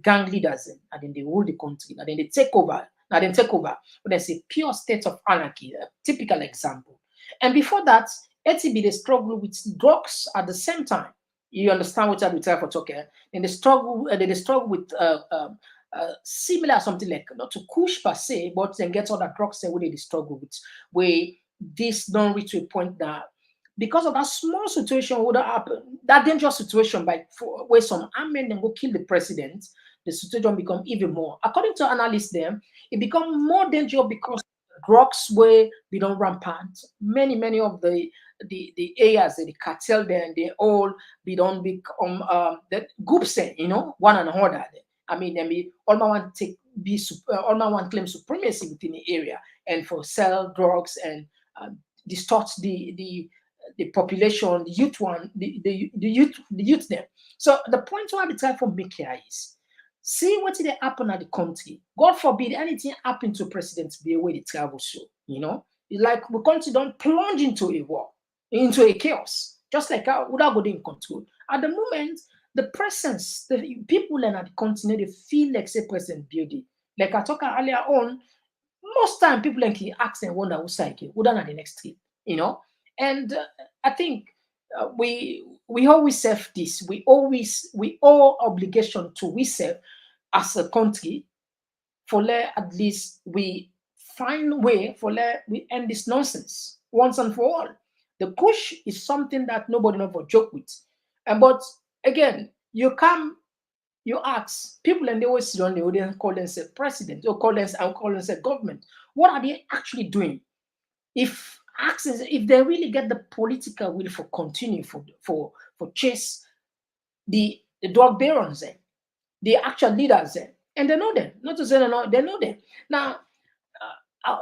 gang leaders in, and then they rule the country, and then they take over. Now then take over. But there's a pure state of anarchy, a typical example. And before that, ATB they struggle with drugs at the same time. You understand what I'm trying to talk here? And they struggle with similar something like not to Kush per se, but then get other drugs that they struggle with. Where this don't reach to a point that because of that small situation would happen, that dangerous situation where some armed men then go kill the president, the situation become even more. According to analysts, them it become more dangerous because drugs where we don't rampant. Many of the areas the cartel there, and they all be don't become the groups, one another. I mean, all my want claim supremacy within the area and for sell drugs and distort the population, the youth there. So the point why I try for make here is see what did happen at the country. God forbid anything happen to President be away the travel so, It's like we country don't plunge into a war, into a chaos, just like without going in control. At the moment, the presence, the people in the continent, they feel like say President Beauty. Like I talked earlier on, most time people like ask and wonder who's like who done at the next trip, And I think we always have this. We all obligation to we serve as a country for at least we find way for we end this nonsense once and for all. The Kush is something that nobody never joke with, but again, you ask people and they always sit on the audience, call themselves president or call themselves government. What are they actually doing? If they really get the political will for continue for chase the drug barons there, the actual leaders there, and they know them. Not to say they know them. Now,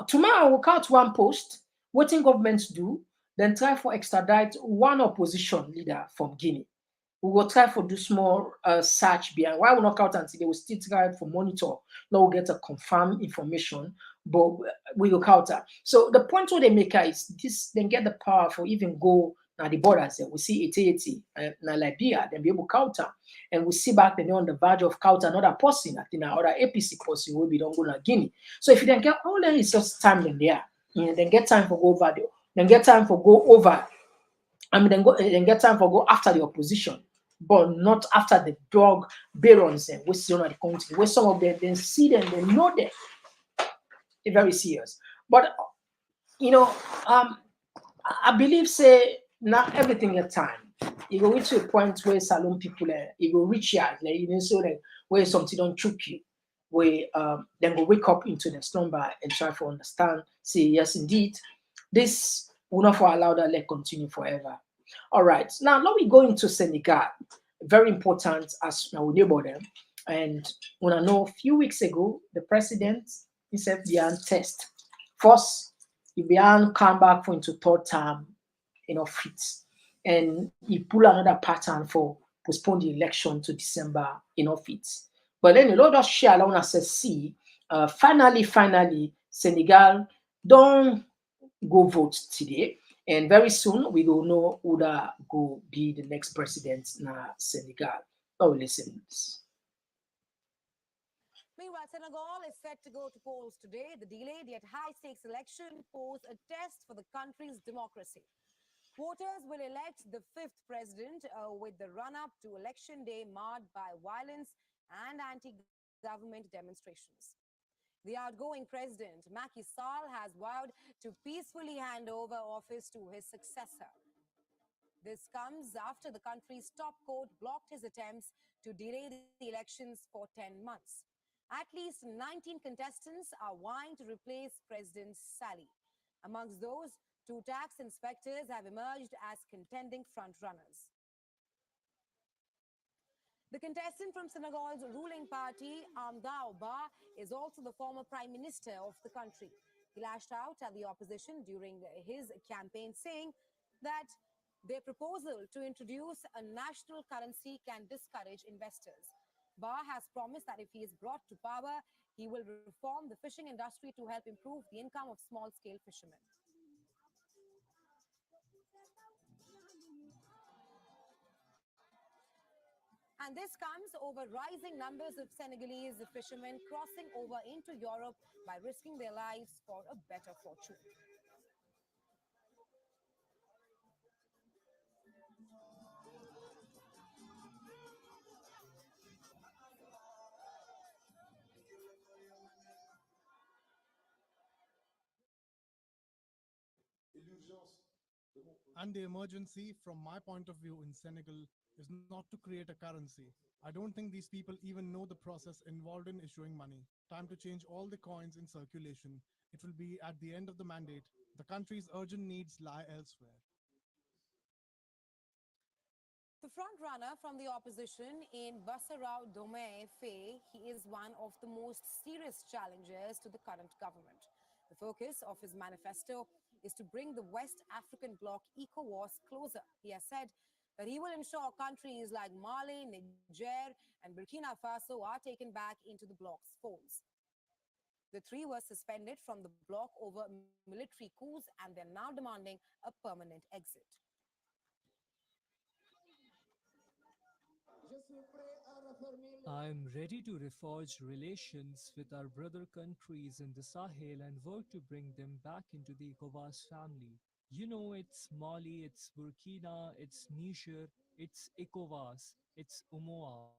tomorrow I will count one post. What in governments do? Then try for extradite one opposition leader from Guinea. We will try for do small search behind. Why will not count until they will still try for monitor. Now we'll get a confirmed information, but we will counter. So the point what they make is this: then get the power for even go now the borders. We see Haiti, now Liberia, then be able to counter, and we see back then on the verge of counter another person. I think another APC person will be don't go to Guinea. So if you then get all that, it's just time in there. Then get time for go over there. Then get time for go over. Then get time for go after the opposition, but not after the drug barons and we see on the country. Where some of them then see them, they know them. They're very serious. But you know, I believe say not everything at time. You go reach to a point where salon people you go reach here, like even so that where something don't choke you, where then go wake up into the slumber and try to understand, say yes indeed, this will not for allow that let continue forever. All right, now let me go into Senegal. Very important as our neighbor them. And when I know a few weeks ago, the president himself began test. First, he began come back for into third term office. And he pull another pattern for postpone the election to December office. But then the Lord just share along us see, finally, Senegal don't go vote today. And very soon we will know who that go be the next president na Senegal. Oh, listen. Meanwhile, Senegal is set to go to polls today. The delayed yet high-stakes election poses a test for the country's democracy. Voters will elect the fifth president with the run-up to election day marred by violence and anti-government demonstrations. The outgoing president, Macky Sall, has vowed to peacefully hand over office to his successor. This comes after the country's top court blocked his attempts to delay the elections for 10 months. At least 19 contestants are vying to replace President Sall. Amongst those, 2 tax inspectors have emerged as contending frontrunners. The contestant from Senegal's ruling party, Amdao Ba, is also the former prime minister of the country. He lashed out at the opposition during his campaign, saying that their proposal to introduce a national currency can discourage investors. Ba has promised that if he is brought to power, he will reform the fishing industry to help improve the income of small-scale fishermen. And this comes over rising numbers of Senegalese fishermen crossing over into Europe by risking their lives for a better fortune. And the emergency, from my point of view in Senegal, is not to create a currency. I don't think these people even know the process involved in issuing money. Time to change all the coins in circulation. It will be at the end of the mandate. The country's urgent needs lie elsewhere. The front-runner from the opposition in Bassirou Diomaye Faye, he is one of the most serious challengers to the current government. The focus of his manifesto is to bring the West African bloc ECOWAS closer. He has said that he will ensure countries like Mali, Niger, and Burkina Faso are taken back into the bloc's folds. The 3 were suspended from the bloc over military coups, and they're now demanding a permanent exit. I'm ready to reforge relations with our brother countries in the Sahel and work to bring them back into the ECOWAS family. You know, it's Mali, it's Burkina, it's Niger, it's ECOWAS, it's UMOA,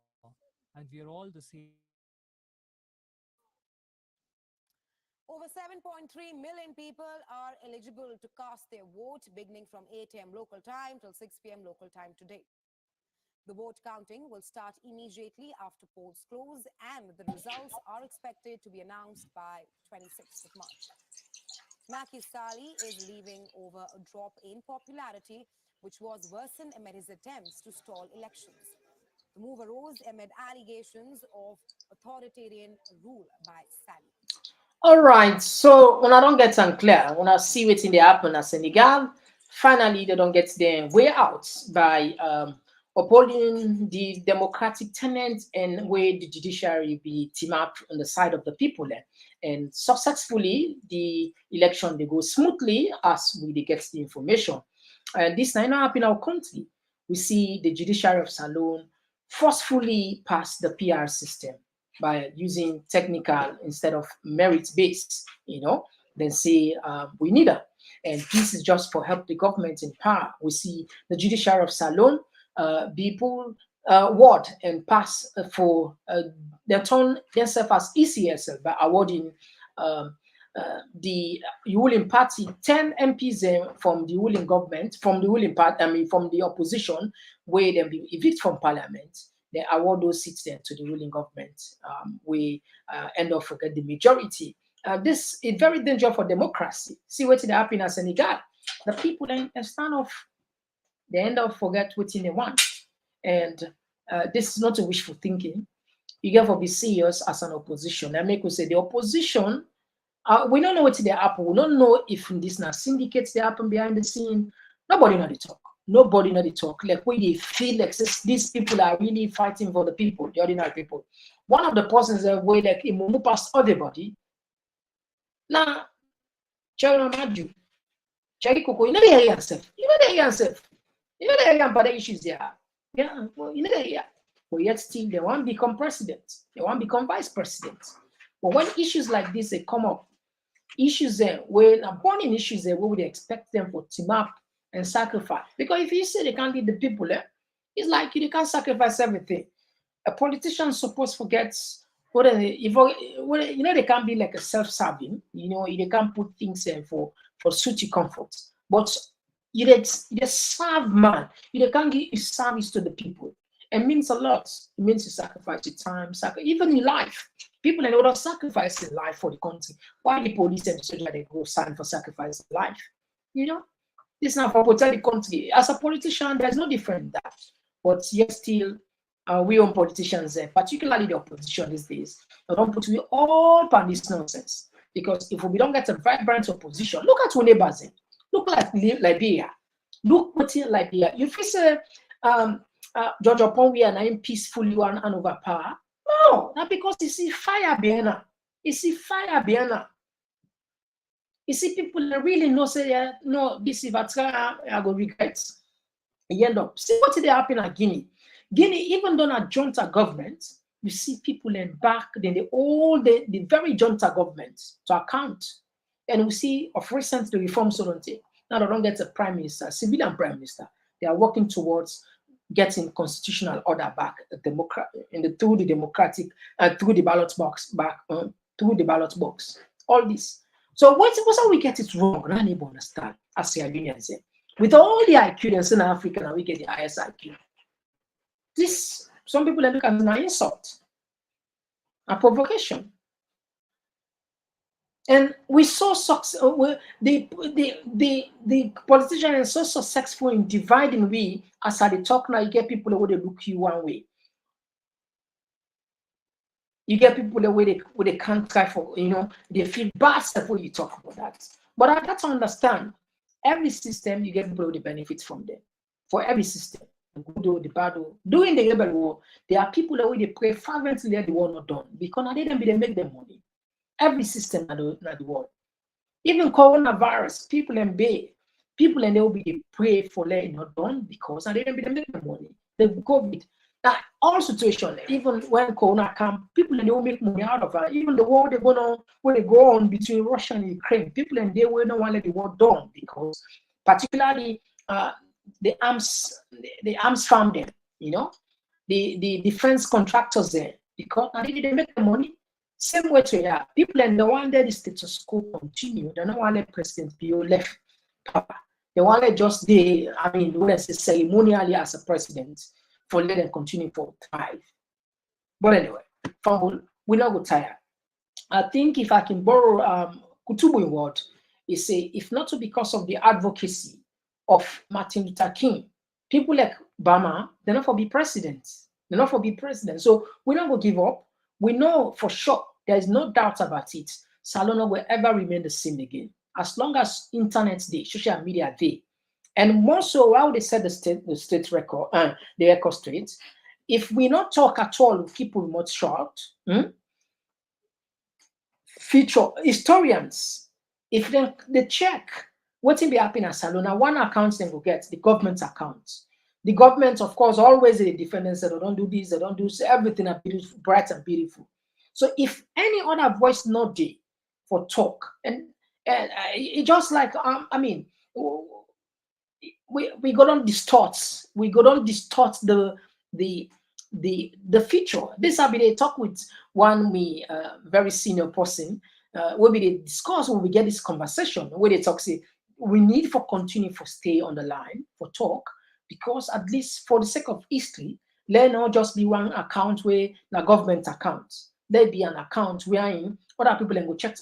and we are all the same family. Over 7.3 million people are eligible to cast their vote beginning from 8 a.m. local time till 6 p.m. local time today. The vote counting will start immediately after polls close, and the results are expected to be announced by 26th of March. Macky Sall is leaving over a drop in popularity, which was worsened amid his attempts to stall elections. The move arose amid allegations of authoritarian rule by Sall. All right, so when I don't get unclear, when I see what's in the happen at Senegal, finally they don't get their way out by upholding the democratic tenets and where the judiciary be team up on the side of the people there. And successfully, the election they go smoothly as we get the information. And this now happen in our country. We see the judiciary of Salon forcefully pass the PR system by using technical instead of merit based. then say we need her. And this is just for help the government in power. We see the judiciary of Salon people ward and pass for they turn themselves as ECSL by awarding um, the ruling party 10 MPs from the ruling government, from the ruling party, I mean from the opposition, where they be evicted from parliament. They award those seats then to the ruling government. We end up forget the majority. This is very dangerous for democracy. See what did happen in Senegal. The people then stand off. They end up forget what they want. And this is not a wishful thinking. You have to be serious as an opposition. I make we say the opposition, we don't know what they happen. We don't know if in this now syndicates they happen behind the scene. Nobody know the talk. Nobody know the talk. Like when they feel like these people are really fighting for the people, the ordinary people. One of the persons that way like he move past everybody. Now, Chairman Madu, Cherry Coco, you know the area yourself. You know the area yourself. You know the area but the issues there. Yeah, well, you know the area. But yet still they want to become president. They want to become vice president. But when issues like this they come up, issues there when burning issues there, where would they expect them to team up and sacrifice? Because if you say they can't lead the people, it's like you can't sacrifice everything. A politician supposed forgets what if you know they can't be like a self-serving, you know, they can't put things in for suit comfort. But you serve man, you can't give service to the people. It means a lot. It means you sacrifice your time, even in life. People in order sacrificing life for the country. Why the police and the soldier they go sign for sacrificing life? You know, this is not for protect the country. As a politician, there's no different in that. But yet still, we own politicians, particularly the opposition these days, they don't put we all on this nonsense. Because if we don't get a vibrant opposition, look at our neighbors. Look like Liberia. Look what in Liberia. You feel say George upon we are not peacefully one and over power. No, not because you see fire behind her. You see fire behind her. You see people that really know say no, this if I go regret. You end up see what did happen at Guinea. Guinea, even though a junta government, you see people in back, then they all the very junta government to account. And we see of recent the reform sovereignty. Now they don't get a prime minister, civilian prime minister. They are working towards getting constitutional order back, through the democratic through the ballot box back through the ballot box. All this. So what's how we get it wrong? I don't even understand. As Sierra Leoneans say, with all the IQ that's in Africa, now we get the highest IQ. This some people look at an insult, a provocation. And we saw the politician is so successful in dividing we as I talk now. You get people who they look you one way. You get people where they can't try for, you know, they feel bad stuff when you talk about that. But I got to understand every system you get people who they benefit from them. For every system, the good or the bad or during the rebel war, there are people who they pray fervently that the war not done because they make them money. Every system in the world. Even coronavirus, people in Bay, people in will be pray for letting not done because they didn't make the money. The COVID. Now, all situations, even when Corona come, people in will make money out of it. Even the war they go on between Russia and Ukraine, people in there will not want to let the war done because particularly the arms farm them, you know, the defense contractors there, because they didn't make the money. Same way to yeah, people and the one that the status quo continue. They don't want to let President Pio left power. They want to just when I say ceremonially as a president for let them continue for 5. But anyway, we're not go tired. I think if I can borrow Kutubu word, he say if not because of the advocacy of Martin Luther King, people like Obama, they're not for be president. They're not for be president. So we're not gonna give up. We know for sure, there is no doubt about it, Salona will ever remain the same again. As long as internet day, social media day. And more so, how they set the state record, the record straight, if we not talk at all with people much short, feature historians, if they check what will be happening at Salona, one account they will get, the government's account. The government, of course, always the defendants that they don't do this, they don't do everything are beautiful, bright and beautiful. So if any other voice not there for talk, and And it just like I mean, we go on distorts. We go on distort the the future. This will be they talk with one me very senior person. Where we they discuss when we get this conversation where they talk say we need for continue for stay on the line for talk because at least for the sake of history, let not just be one account where the government account. There be an account where in other people then go check.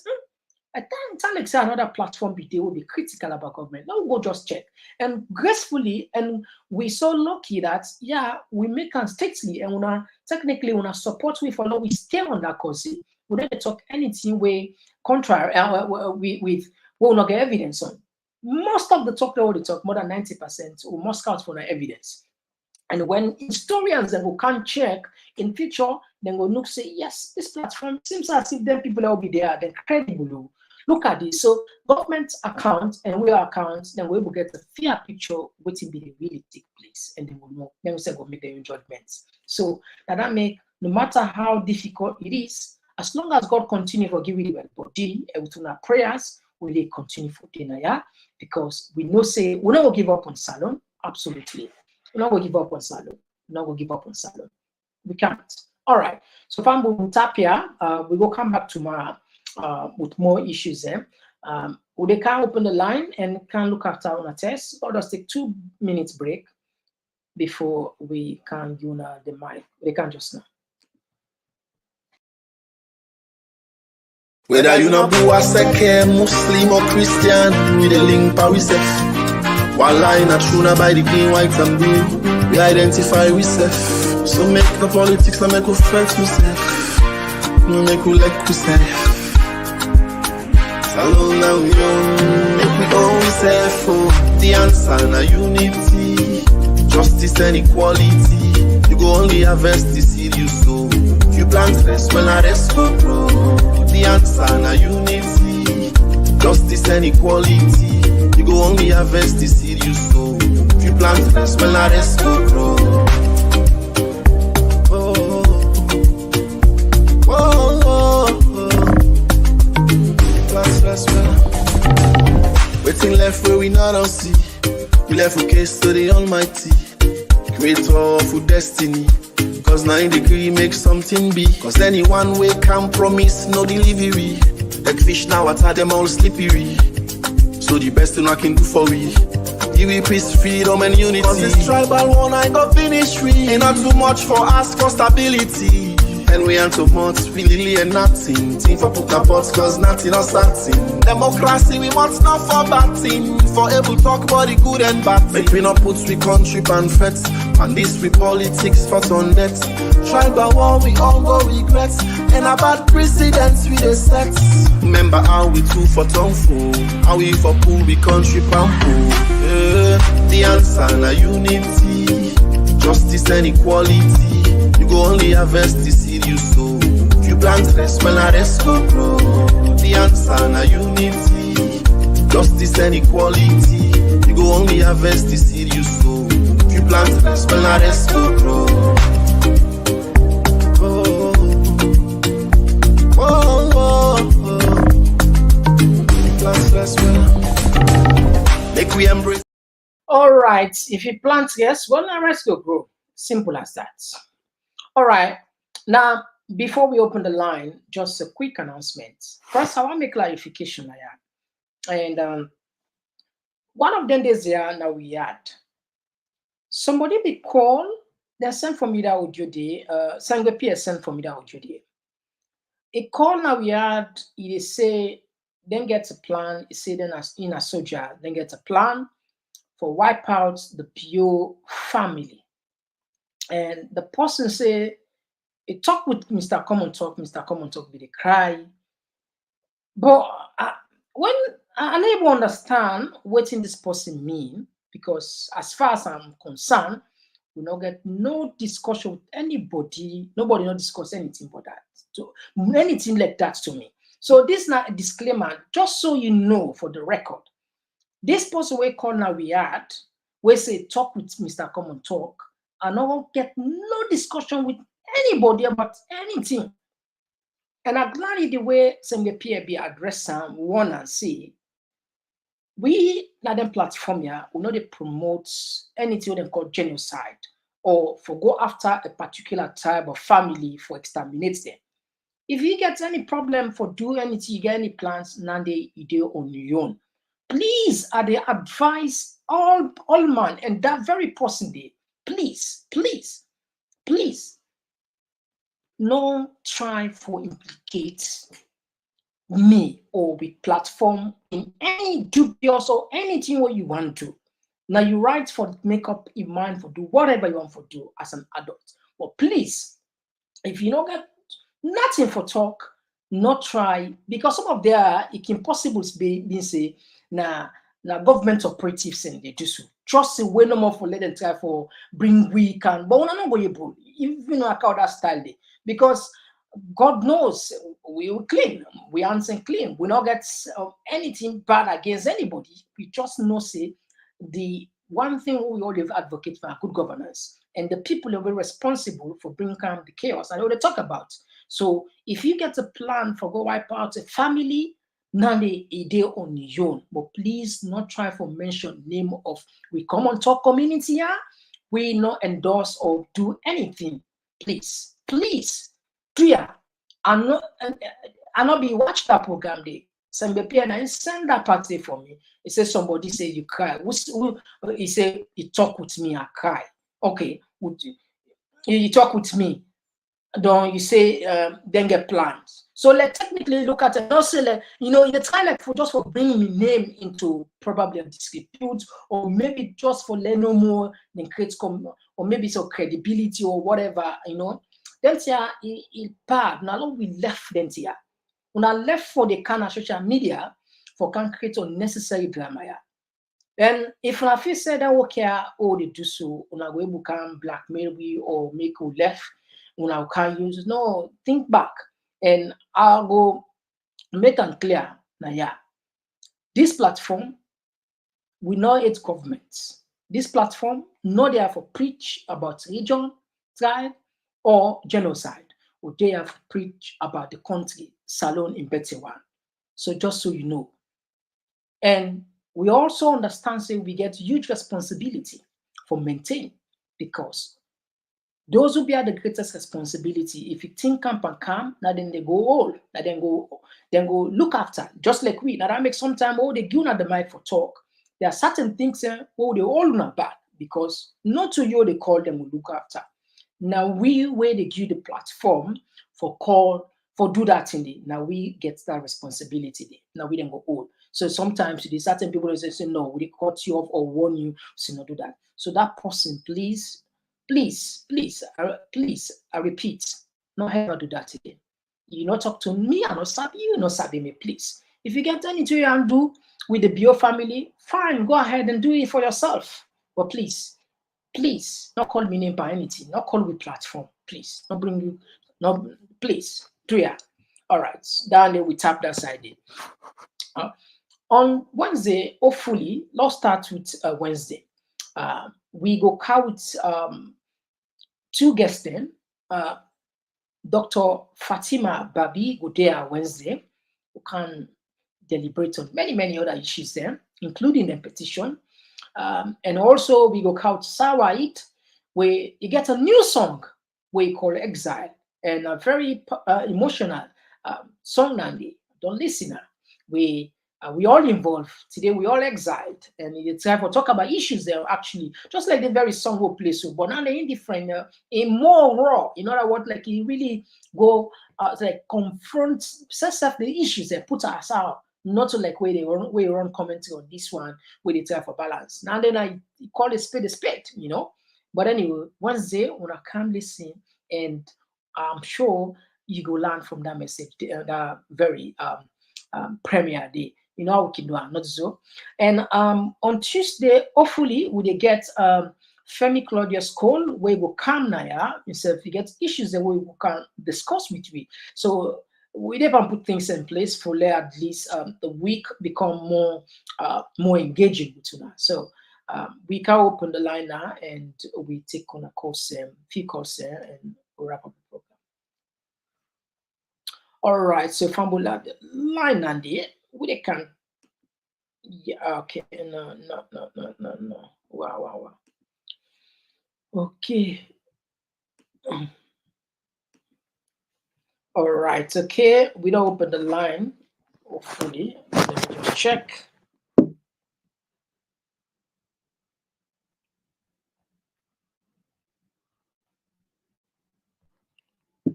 I think like say another platform be they will be critical about government. Now we go just check and gracefully, and we so lucky that yeah we make us stately and una technically una support we follow we stay on that cause. We never talk anything way contrary with we will not get evidence on. Most of the talk they talk more than 90% or must out for the evidence. And when historians then who can't check in future, then will look say, yes, this platform seems as if then people will be there, they're credible. Look at this. So government account and we account, then we will get a fair picture what will be really take place. And then we'll know, then we say go make their own judgments. So that make no matter how difficult it is, as long as God continue to give you the body and with our prayers, we will continue for dinner, yeah? Because we know say we're not gonna give up on Salon, absolutely. We're not going to give up on Salon. We're not going to give up on Salon. We can't. All right. So Fambu Tapia, we will come back tomorrow with more issues there. They can open the line and can look after on a test. Let us take 2 minutes break before we can use the mic. They can just now. Whether you know Bua Seke, Muslim or Christian, we the link power self. One line at Shuna by the green, white and blue. We identify ourselves. So make the politics and make us fight myself. No make we like to say. Salon now young, make we go ourselves for the answer na unity, justice and equality. You go only harvest the seed you sow. You plant rest when I rest go grow. The answer na unity, justice and equality. You go only harvest the seed you sow. If you plant rest when I rest go grow. Waiting left where we not on see. We left for case to the Almighty, creator of destiny. Cause 9 degree make something be. Cause anyone way can promise no delivery. That fish now water them all slippery. So the best thing I can do for we, give we peace, freedom and unity. Cause this tribal one I got finish free. Ain't not too much for us for stability. And we ain't too much, we really ain't nothing. Team for put our pots cause nothing or starting. Democracy we want not for batting. For able talk about the good and bad. Make we not put we country and feds. And this we politics for on debt. Tribal war we all go regrets. And about precedents we the set. Remember how we do for Tonfo. How we for pool we country pampo. The answer na unity, justice and equality. You go only harvest the seed you sow. If you plant rest when I rest go grow. The answer na unity, justice and equality. You go only harvest the seed you sow. If you plant rest when I rest go grow. Plant rest well. Make we embrace. All right. If you plant yes, well, the rest will grow. Simple as that. All right. Now, before we open the line, just a quick announcement. First, I want to make clarification. And one of them days there now we had somebody be call. They sent for me that audio day. Sangapi sent for me that audio day. A call now we had. It say then get a plan. It say then as in a soldier then get a plan for wipe out the Pio family. And the person say, he talk with Mr. Komon-Tok be the cry. But when I never understand what in this person mean, because as far as I'm concerned, we not get no discussion with anybody. Nobody not discuss anything but that. So anything like that to me. So this is not a disclaimer, just so you know for the record. This person we call now we had, we say talk with Mr. Komon-Tok, and I won't get no discussion with anybody about anything. And I'm glad the way some PIB address some one and see we let them platform here, we know they promote anything they call genocide or for go after a particular tribe or family for exterminate them. If you get any problem for do anything, you get any plans, now they do on your own. Please, I they advise all man and that very person day. Please, please, please, no try for implicate me or with platform in any dubious or anything what you want to. Now you right for make up in mind for do whatever you want for do as an adult. But please, if you don't get nothing for talk, not try because some of their it can possible be say na government operatives and they do so. Just say way no more for let them try for bring we can, but we're not going to even know how that style day because God knows we will clean. We answer clean. We not get anything bad against anybody. We just know say the one thing we always advocate for good governance and the people who are responsible for bringing calm the chaos. I know they talk about. So if you get a plan for go wipe out a family, now they on your own. But please not try for mention name of we Komon-Tok community here. We not endorse or do anything. Please, please. Clear. I'm not be watch that program day. Somebody and send that party for me. It says somebody say you cry. He say you talk with me, I cry. Okay, you talk with me. Don't you say then get plans. So let's technically look at it. Not say like, you try like for just for bringing me name into probably a dispute, or maybe just for let no more than create or maybe so credibility or whatever, Then it bad. Now we left them here. When I left for the kind of social media for can create unnecessary drama here. Then if I feel said that okay, they do so, when I go can blackmail we or make you left, when I can use no think back and I'll go make them clear. Now yeah, this platform we know it's governments. This platform not there for preach about region, tribe, or genocide. Or they have preached about the country, Salon in Betewan. So just so you know. And we also understand say we get huge responsibility for maintaining because those who bear the greatest responsibility, if you think camp and calm, now then they go all, now then go look after, just like we. Now that makes sometimes they give at the mic for talk. There are certain things they all not back because not to you they call them will look after. Now we where they give the platform for do that in the now we get that responsibility there. Now we then go all. So sometimes there's certain people who say no, we cut you off or warn you, so not do that. So that person, please, I repeat, not ever do that again. You not talk to me, I not sabi you, not sabi me, please. If you get anything you can do with the Bio family, fine, go ahead and do it for yourself. But please, not call me name by anything, not call me platform, please. Not bring you, no, please, clear. All right, down there we tap that side there. On Wednesday, hopefully, let's start with Wednesday. We go count two guests then. Dr. Fatima Babi go there Wednesday, who can deliberate on many other issues there, including the petition. And also we go count Sawait, where you get a new song we call Exile, and a very emotional song, Nandi. Don't listen. We all involved today. We all exiled, and it's time for talk about issues there. Actually, just like the very song we play, so but now they're in different, in more raw. You know what? Like he really go like confront, set up the issues and put us out. Not to like where they run commenting on this one, where they try for balance. Now then I call it a spade, But anyway, Wednesday when I come listen, and I'm sure you go learn from that message, that very premiere day. You know how we can do it, not so. And on Tuesday, hopefully, we get Femi Claudius Cole, where we come now, instead if you get issues that we can discuss with me. So we never put things in place for let at least the week become more engaging with you now. So we can open the line now and we take on a course, few courses, and we'll wrap up the program. All right, so Fambula, the line and the we can. Yeah, okay, no. Wow. Okay. All right, okay. We don't open the line. Hopefully, let me just check.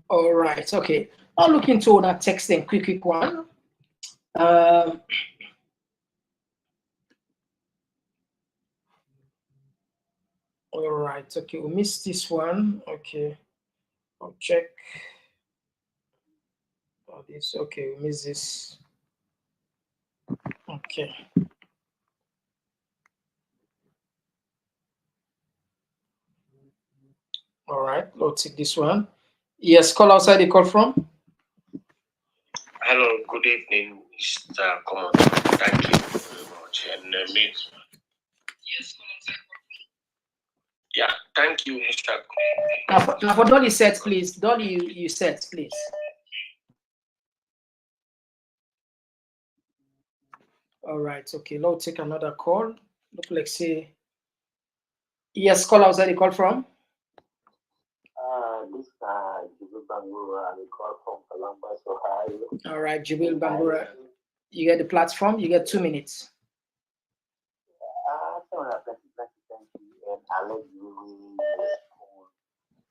All right, okay. I'll look into that text and quick one. Um, all right, okay. We missed this one. Okay, I'll check. Oh, this okay. We missed this. Okay. All right, let's take this one. Yes, call outside the call from. Hello, good evening, Mr. Komon-Tok. Thank you very much. And yeah, thank you, Mr. Now for Dolly set, please. Dolly, you set, please. All right, okay. Let's take another call. Look like say. Yes, call outside the call from. This Jibril Bangura, I call from Columbus, Ohio. All right, Jibril Bangura. You get the platform. You get 2 minutes. I want to thank you, and I let you respond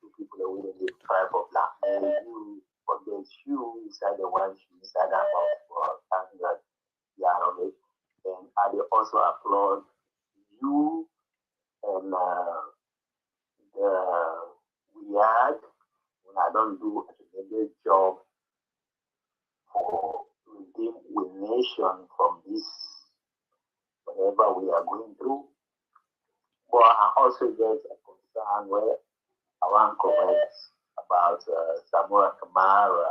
to people that will be tribe of blackmail you, but there's you inside the one shoe inside that house for something that you are on it. And I will also applaud you and we had when I don't do a good job for redeem with nation from this whatever we are going through. But I also get a concern where I want to comment about Samuel Kamara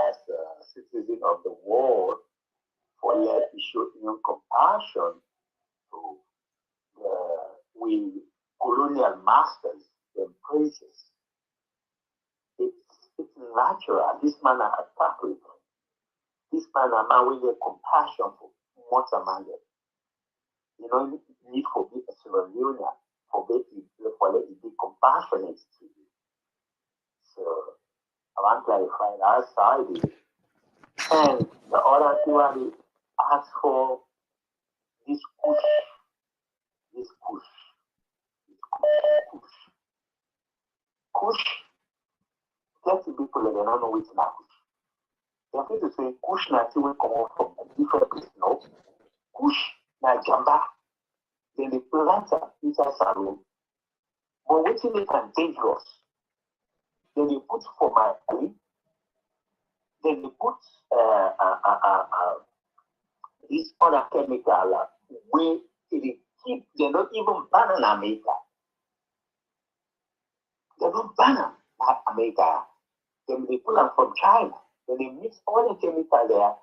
as a citizen of the world for yet to show compassion to we colonial masters, the princes. It's natural. This man are Catholic. This man are man with compassion for what's among them. You know, need for be a Sierra Leone for be compassionate to you. So I want to clarify that side. And the other thing I will ask for this Kush. Plenty people they don't know which na Kush. They're going to say Kush na will come out from a different place. No. Kush na jamba. Then they plant inside salon. But waiting they can dangerous. Then they put for my belly. Then they put this other chemical where they keep, they're not even ban in America. They're not ban in America. Then they pull them from China. Then they mix all the chemical there,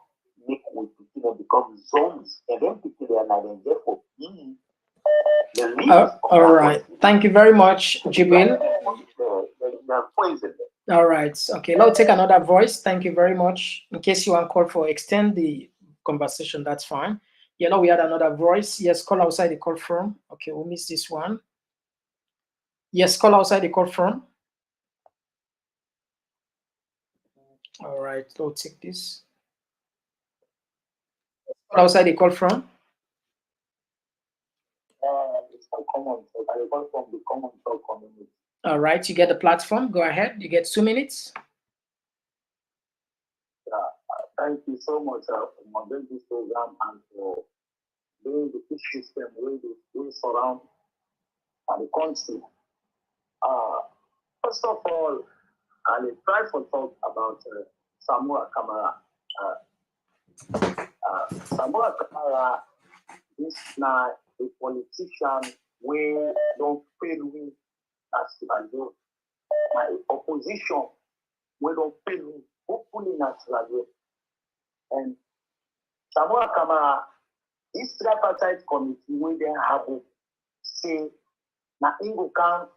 make with people become zombies. And then people there now then therefore all right. Thank you very much, Jibril. All right. Okay. Now take another voice. Thank you very much. In case you want to call for extend the conversation, that's fine. Yeah, now we had another voice. Yes, call outside the call from. Okay, we'll miss this one. Yes, call outside the call from. All right, we'll take this. Call outside the call from. It's a Komon-Tok. I call from the Komon-Tok community. All right, you get the platform. Go ahead. You get 2 minutes. Thank you so much for moderating this program and for doing the peace system we surround the country. First of all, I will try to talk about Samuel Kamara. Samuel Kamara is now a politician where don't fail me as Sierra my opposition we don't fail me hopefully not Sierra and Samuel Kamara this tripartite committee where they have say na Ingo can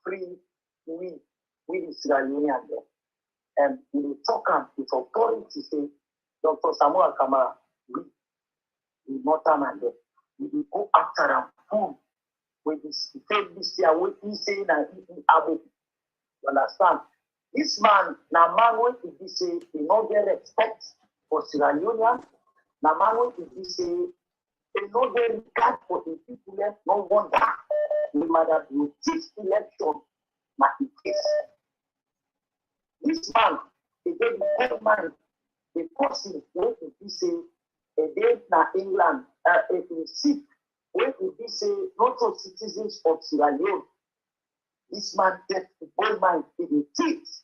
free we the Sierra Leonean and we talk with authority say, Dr. Samuel Kamara, we not and we go after him full with this year, what he saying and he abu. You understand? This man, na man what he say, he not get respect for Sierra Leone. Na man what he say, he not get regard for the people left. No wonder we might have been this election, but it is. This man, he get the head man, the person what he say, a day na England, a sick, what he say, not all citizens of Sierra Leone. This man get the gold mine in the teeth.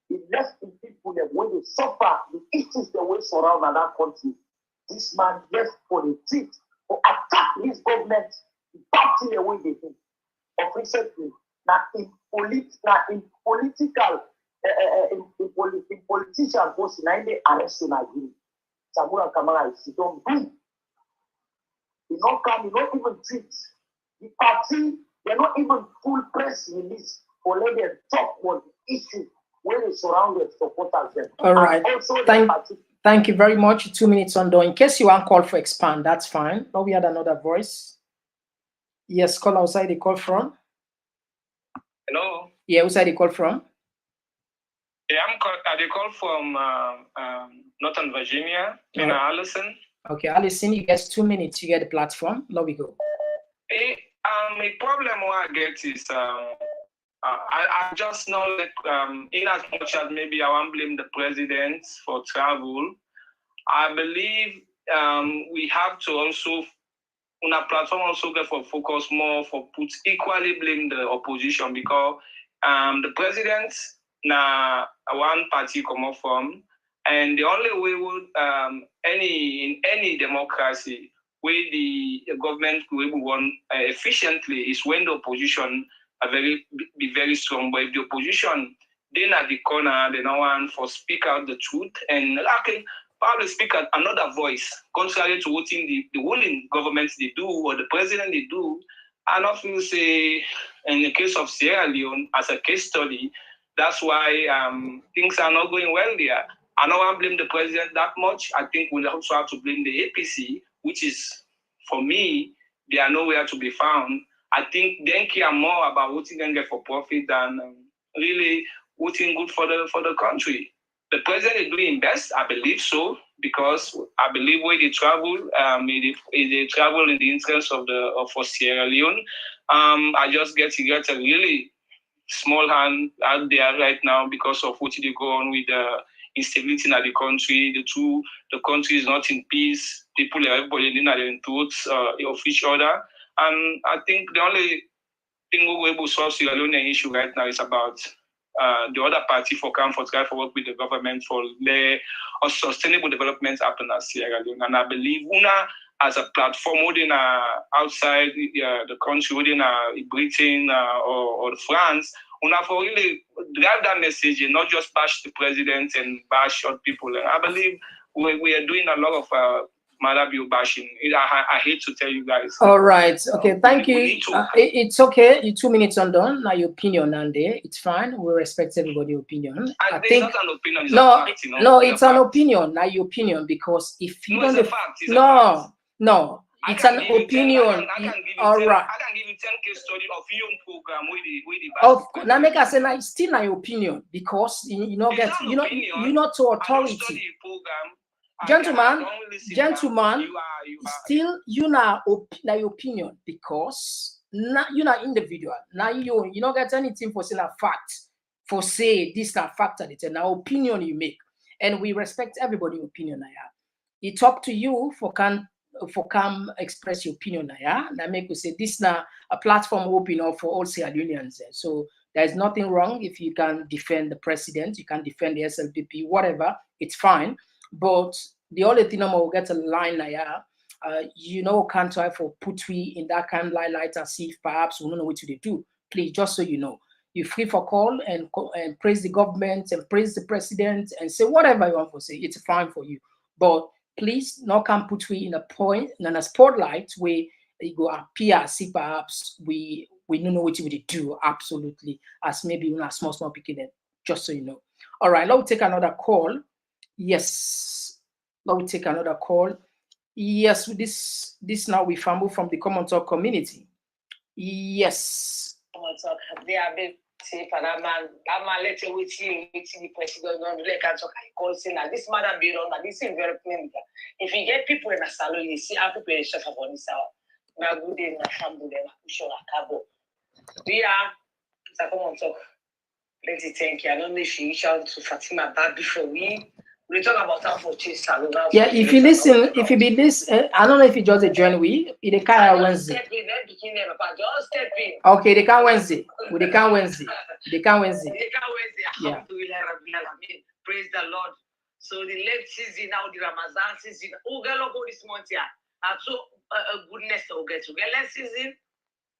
He left the people that when they suffer, the issues the way surround that country. This man left for the teeth to attack this government, party away the thing. Of recently, now in political, in politician post, now they arrest him again. Samura Kamara is don't do. He not come, he not even treat. The party, they're not even full press release for let them talk about the issue where they surrounded supporters them. All right. Thank you very much. 2 minutes on door. In case you want call for expand, that's fine. But we had another voice. Yes, call outside the call from. Hello. Yeah, outside the call from. Yeah, I call from Northern Virginia. Right. Allison. Okay, Allison, you get 2 minutes. You get the platform. There we go. A problem what I get is I just know that in as much as maybe I won't blame the president for travel, I believe we have to also on a platform also get for focus more for put equally blame the opposition because the president na one party come up from, and the only way would in any democracy where the government will run efficiently is when the opposition are be very strong. But if the opposition then at the corner, they don't want for speak out the truth and like probably speak out another voice, contrary to what in the ruling governments they do or the president they do. And often say in the case of Sierra Leone as a case study, that's why things are not going well there. I don't want to blame the president that much. I think we'll also have to blame the APC, which is, for me, they are nowhere to be found. I think they care more about what you can get for profit than really what's good for the country. The president is doing best, I believe so, because I believe when they travel, they travel in the interest of for Sierra Leone. I just get a really small hand out there right now because of what they go on with the instability in the country. The country is not in peace. People, everybody in thoughts of each other. And I think the only thing we will solve Sierra Leone issue right now is about the other party for try for work with the government for a sustainable development happen at Sierra Leone. And I believe UNA as a platform within outside the country, within Britain or France, UNA for really drive that message and not just bash the president and bash other people. And I believe we are doing a lot of Malabio bashing. I hate to tell you guys. All right. Okay. Thank you. It's okay. You're 2 minutes undone. Now your opinion, Nande. It's fine. We respect everybody's opinion. I think not an opinion. It's no, a fact, you know? no, it's an opinion. Now your opinion, because if you don't, it's a fact. It's no, it's an opinion. All right. I can give you 10 case study of your program with the Of course, now make us say now it's still my opinion because you know get you're not to authority. Gentleman, still you know your opinion because you're not individual. Now you don't get anything for saying a fact, for say this kind of fact that it's now opinion you make, and we respect everybody's opinion. It's up to you for come express your opinion. That make you say this now a platform open up for all Sierra Leoneans. So there's nothing wrong if you can defend the president, you can defend the SLPP, whatever, it's fine. But the only thing I'm get a line can't try for put we in that kind of light and see if perhaps we don't know what to do. Please, just so you know, you're free for call and praise the government and praise the president and say whatever you want to say. It's fine for you. But please, not can put we in a spotlight where you go appear, see perhaps we don't know what we do absolutely as maybe a small picking, just so you know. All right, let me take another call. Yes, let me take another call. Yes, this now we family from the Komon-Tok community. Yes. Komon-Tok, they are big safe and that man let you wait the president don't let us talk. I call saying that this man be on that this is very plain. If you get people in a salon, you see how people chef for this hour. Now good day, my family, my Kush cabo. We are Komon-Tok. Let's thank you. I don't know if you reach out to Fatima back before we talk about how for Chase Salon. Yeah, if you listen, if you be this, I don't know if you just a join we. It can Wednesday. Step in, then begin there, Papa. Just step in. Okay, they can Wednesday. They can Wednesday. They can Wednesday. They can Wednesday. Yeah. Praise the Lord. So the late season now, the Ramadan season. Who get logo this month here? And so goodness to get late season.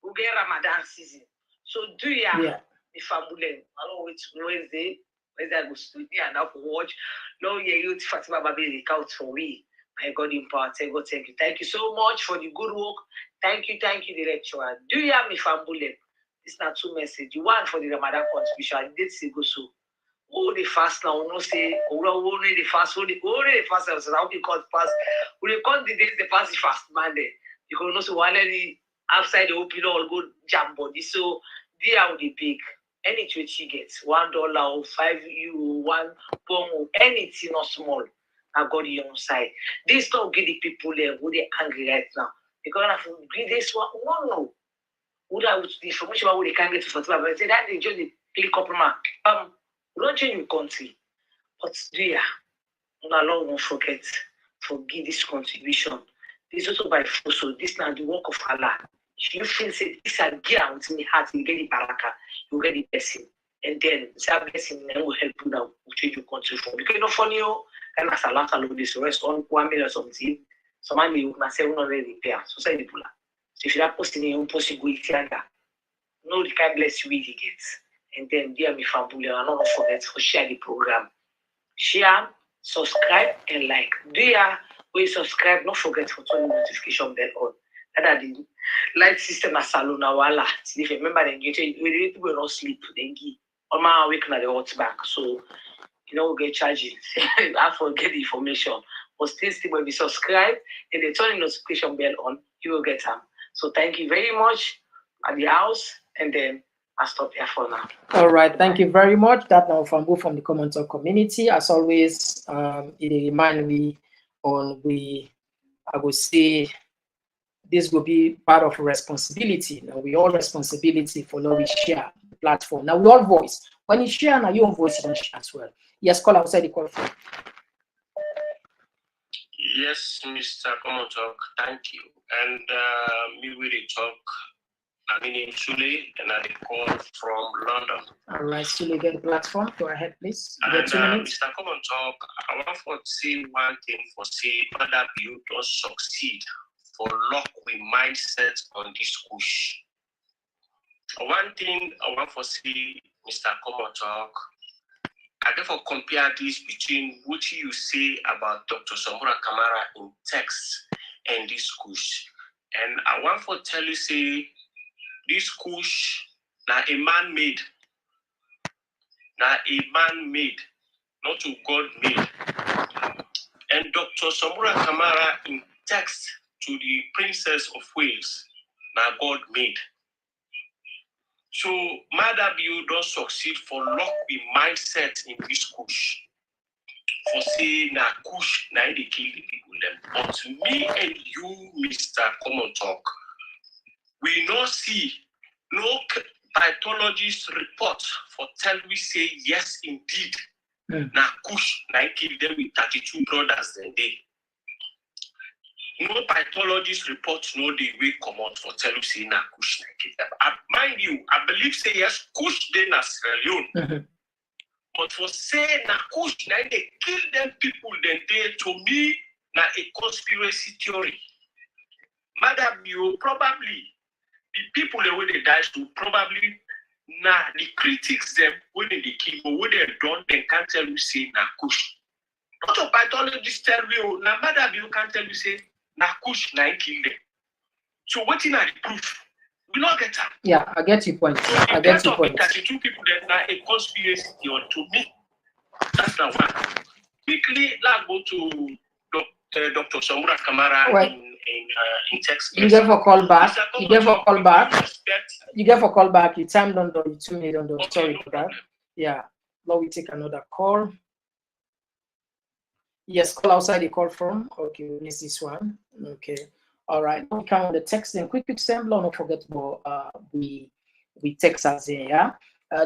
Who get Ramadan season. So do ya? The family. I don't wait Wednesday. Wednesday I go study and now for watch. No, you Fatima Baby the count for we. My God in power. Thank God, thank you. Thank you so much for the good work. Thank you, the lecturer. Do you have me family? It's not two message. One for the Ramadan contribution. I did say go so. Oh, the fast now. No say. Only the fast. Only the fast. So how we call fast? We call the days the fast man there. You can also one the outside the open all go jam body. So they are the big. Any tweet she gets $1 or €5, £1 anything or small. I got the on side. This don't get the people there who they angry right now. Because I have to this one. No. Would I the information about what they can get to Fatima? But say that they just click up man. We don't change your country. But dear, not long won't forget. Forgive this contribution. This also by force. So this now the work of Allah. If you feel say this is gear with me heart, you get the baraka, you get the blessing. And then that blessing then will help you now to change your country for. Because you know funny and as a lot of this rest on 1 million something, some money you can say not ready repair. So say the pula. So if you are posting your own possibility and that, know the kind bless you will get. And then dear me family, and not forget to share the program. Share, subscribe, and like. Dear, when you subscribe, don't forget to turn the notification bell on. That the light system as salon wala. If you remember then get we will not sleep then give on my week na the hot back. So you know we get charging. I forget the information. But still when we subscribe and they turn the notification bell on, you will get them. So thank you very much at the house and then I'll stop here for now. All right, thank you very much. That now from both from the Komon-Tok community. As always, it remind me on I would say this will be part of responsibility. Now we all responsibility for now we share the platform. Now we all voice. When you share now your own voice, you don't share as well. Yes, call outside the call. Yes, Mr. Komon-Tok, thank you. And me will talk. I mean in Chile and I call from London. All right, Chile, get the platform. Go ahead, please. And Mr. Komon-Tok, I want to say one thing for say that you don't succeed. For lock with mindset on this Kush. One thing I want to say, Mr. Komon-Tok, I therefore compare this between what you say about Dr. Samura Kamara in text and this Kush. And I want to tell you, say, this Kush, now a man made. Now a man made, not to God made. And Dr. Samura Kamara in text to the Princess of Wales, now God made. So, Madam, you don't succeed for lock the mindset in this Kush. For say, na Kush, na they kill the people them. But me and you, Mr. Komon-Tok, we not see no pathologist report for tell we say yes indeed. Na Kush, na kill them with 32 brothers then they. No pathologist reports no the way come out for tell you say na Kush na kill them. Mind you, I believe say yes, Kush they na Sierra Leone. But for say na Kush na they kill them people then they to me na a conspiracy theory. Madam, you probably the people the way they die to probably na the critics them when they kill but when they don't they can't tell you say na Kush. Not a pathologist tell you na madam you can't tell you say na Kush na kill them. So what in the proof? We not get that. Yeah, I get your point. So I get your point. 32 people that are a conspiracy theory to me. That's the one. Quickly, let's go to Dr. Samura Kamara Wait. in Texas. You get for call back. Mr. You get for call back. Respect. You get for call back. You time don't do 2 minutes. Okay, Sorry no for that. problem. Yeah. Now we take another call. Yes, call outside the call from. Okay, we miss this one. Okay. All right. Now we come on the text and quick sample. Don't forget about we text us in, yeah.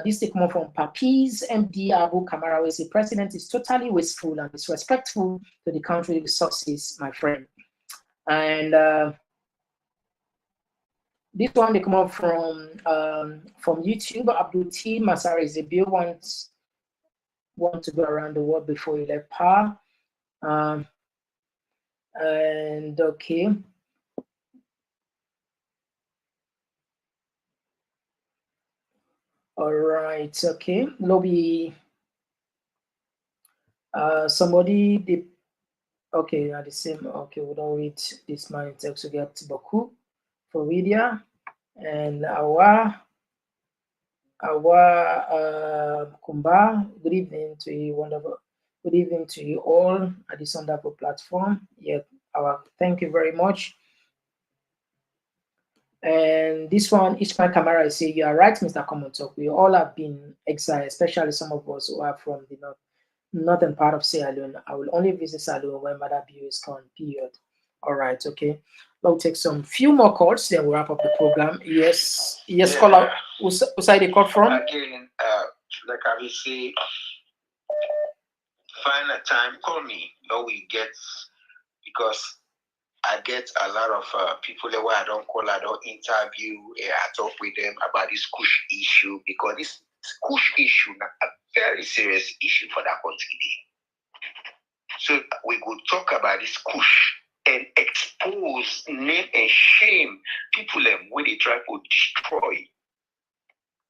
This take more from Papiz MD Abu Kamara, where the president is totally wasteful and disrespectful to the country resources, my friend. And this one they come up from YouTube. Abdul T Masari Zebil want to go around the world before he left power. And okay. All right, okay. Lobby. Somebody the okay at the same. Okay, we don't read this man. It takes to get Baku for Widia and our Kumba. Good evening to you, wonderful. Good evening to you all at this wonderful platform. Yeah, thank you very much. And this one, Ishmael Kamara is saying, you are right, Mr. Komon-Tok. We all have been exiled, especially some of us who are from the northern part of Sierra Leone. I will only visit Sierra Leone when Mother Bill is gone, period. All right, okay. We'll take some few more calls, then we'll wrap up the program. Yes, caller. Who's the call from? Again, like I will say, find a time, call me. We get, because I get a lot of people where I don't call, I don't interview, I talk with them about this Kush issue, because this Kush issue is a very serious issue for that country. So we could talk about this Kush and expose, name and shame people when they try to destroy.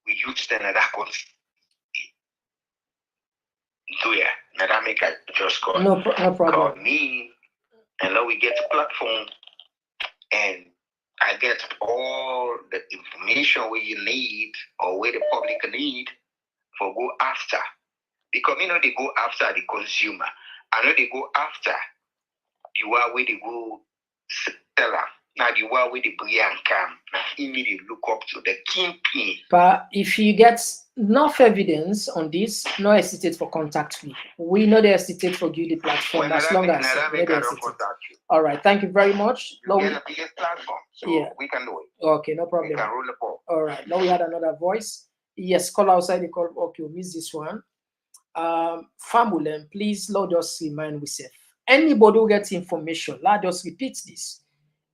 We use them in that country. So yeah, now that make I just call. No problem. Call me, and then we get a platform, and I get all the information where you need or where the public need for go after. Because they go after the consumer. I know they go after the one where they go seller. Now the one where they bring and come. Now immediately look up to the kingpin. But if you get enough evidence on this, no hesitate for contact me. We know they hesitate for you the platform as long as they hesitate. All right, thank you very much. You get the biggest platform, so we can do it. Okay, no problem. We can roll the ball. All right, now we had another voice. Yes, call outside the call. Okay, we miss this one. Family, please, Lord, just remind myself. Anybody who gets information, Lord, just repeat this.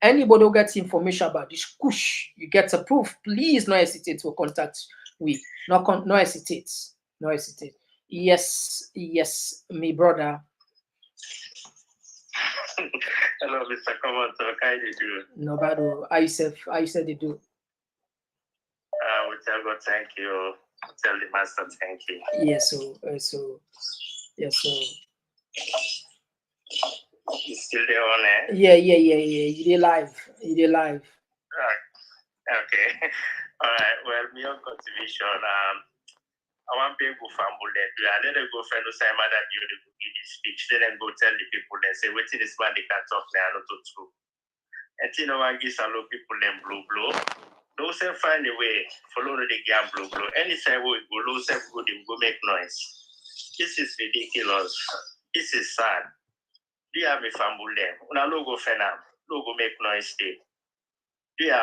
Anybody who gets information about this Kush, you get a proof, please no hesitate to contact we. No hesitate. No hesitate. Yes, my brother. Hello, Mr. Komon-Tok. How you doing? No bad. I said they do. We tell God thank you. Tell the master thank you. Yes, He's still there on there? Yeah. You did live. Okay. All right. Well, me on contribution. I want people from Bullet. I let them go friend who say mother you to give this speech. Then go tell the people and say, wait till this man they can talk now, not to true. And you know I give some people them blue. Those say find a way, follow the game blue. Anytime we go, those say good go make noise. This is ridiculous. This is sad. Do you have a family them? Una logo fenam, logo make noise stay. Do you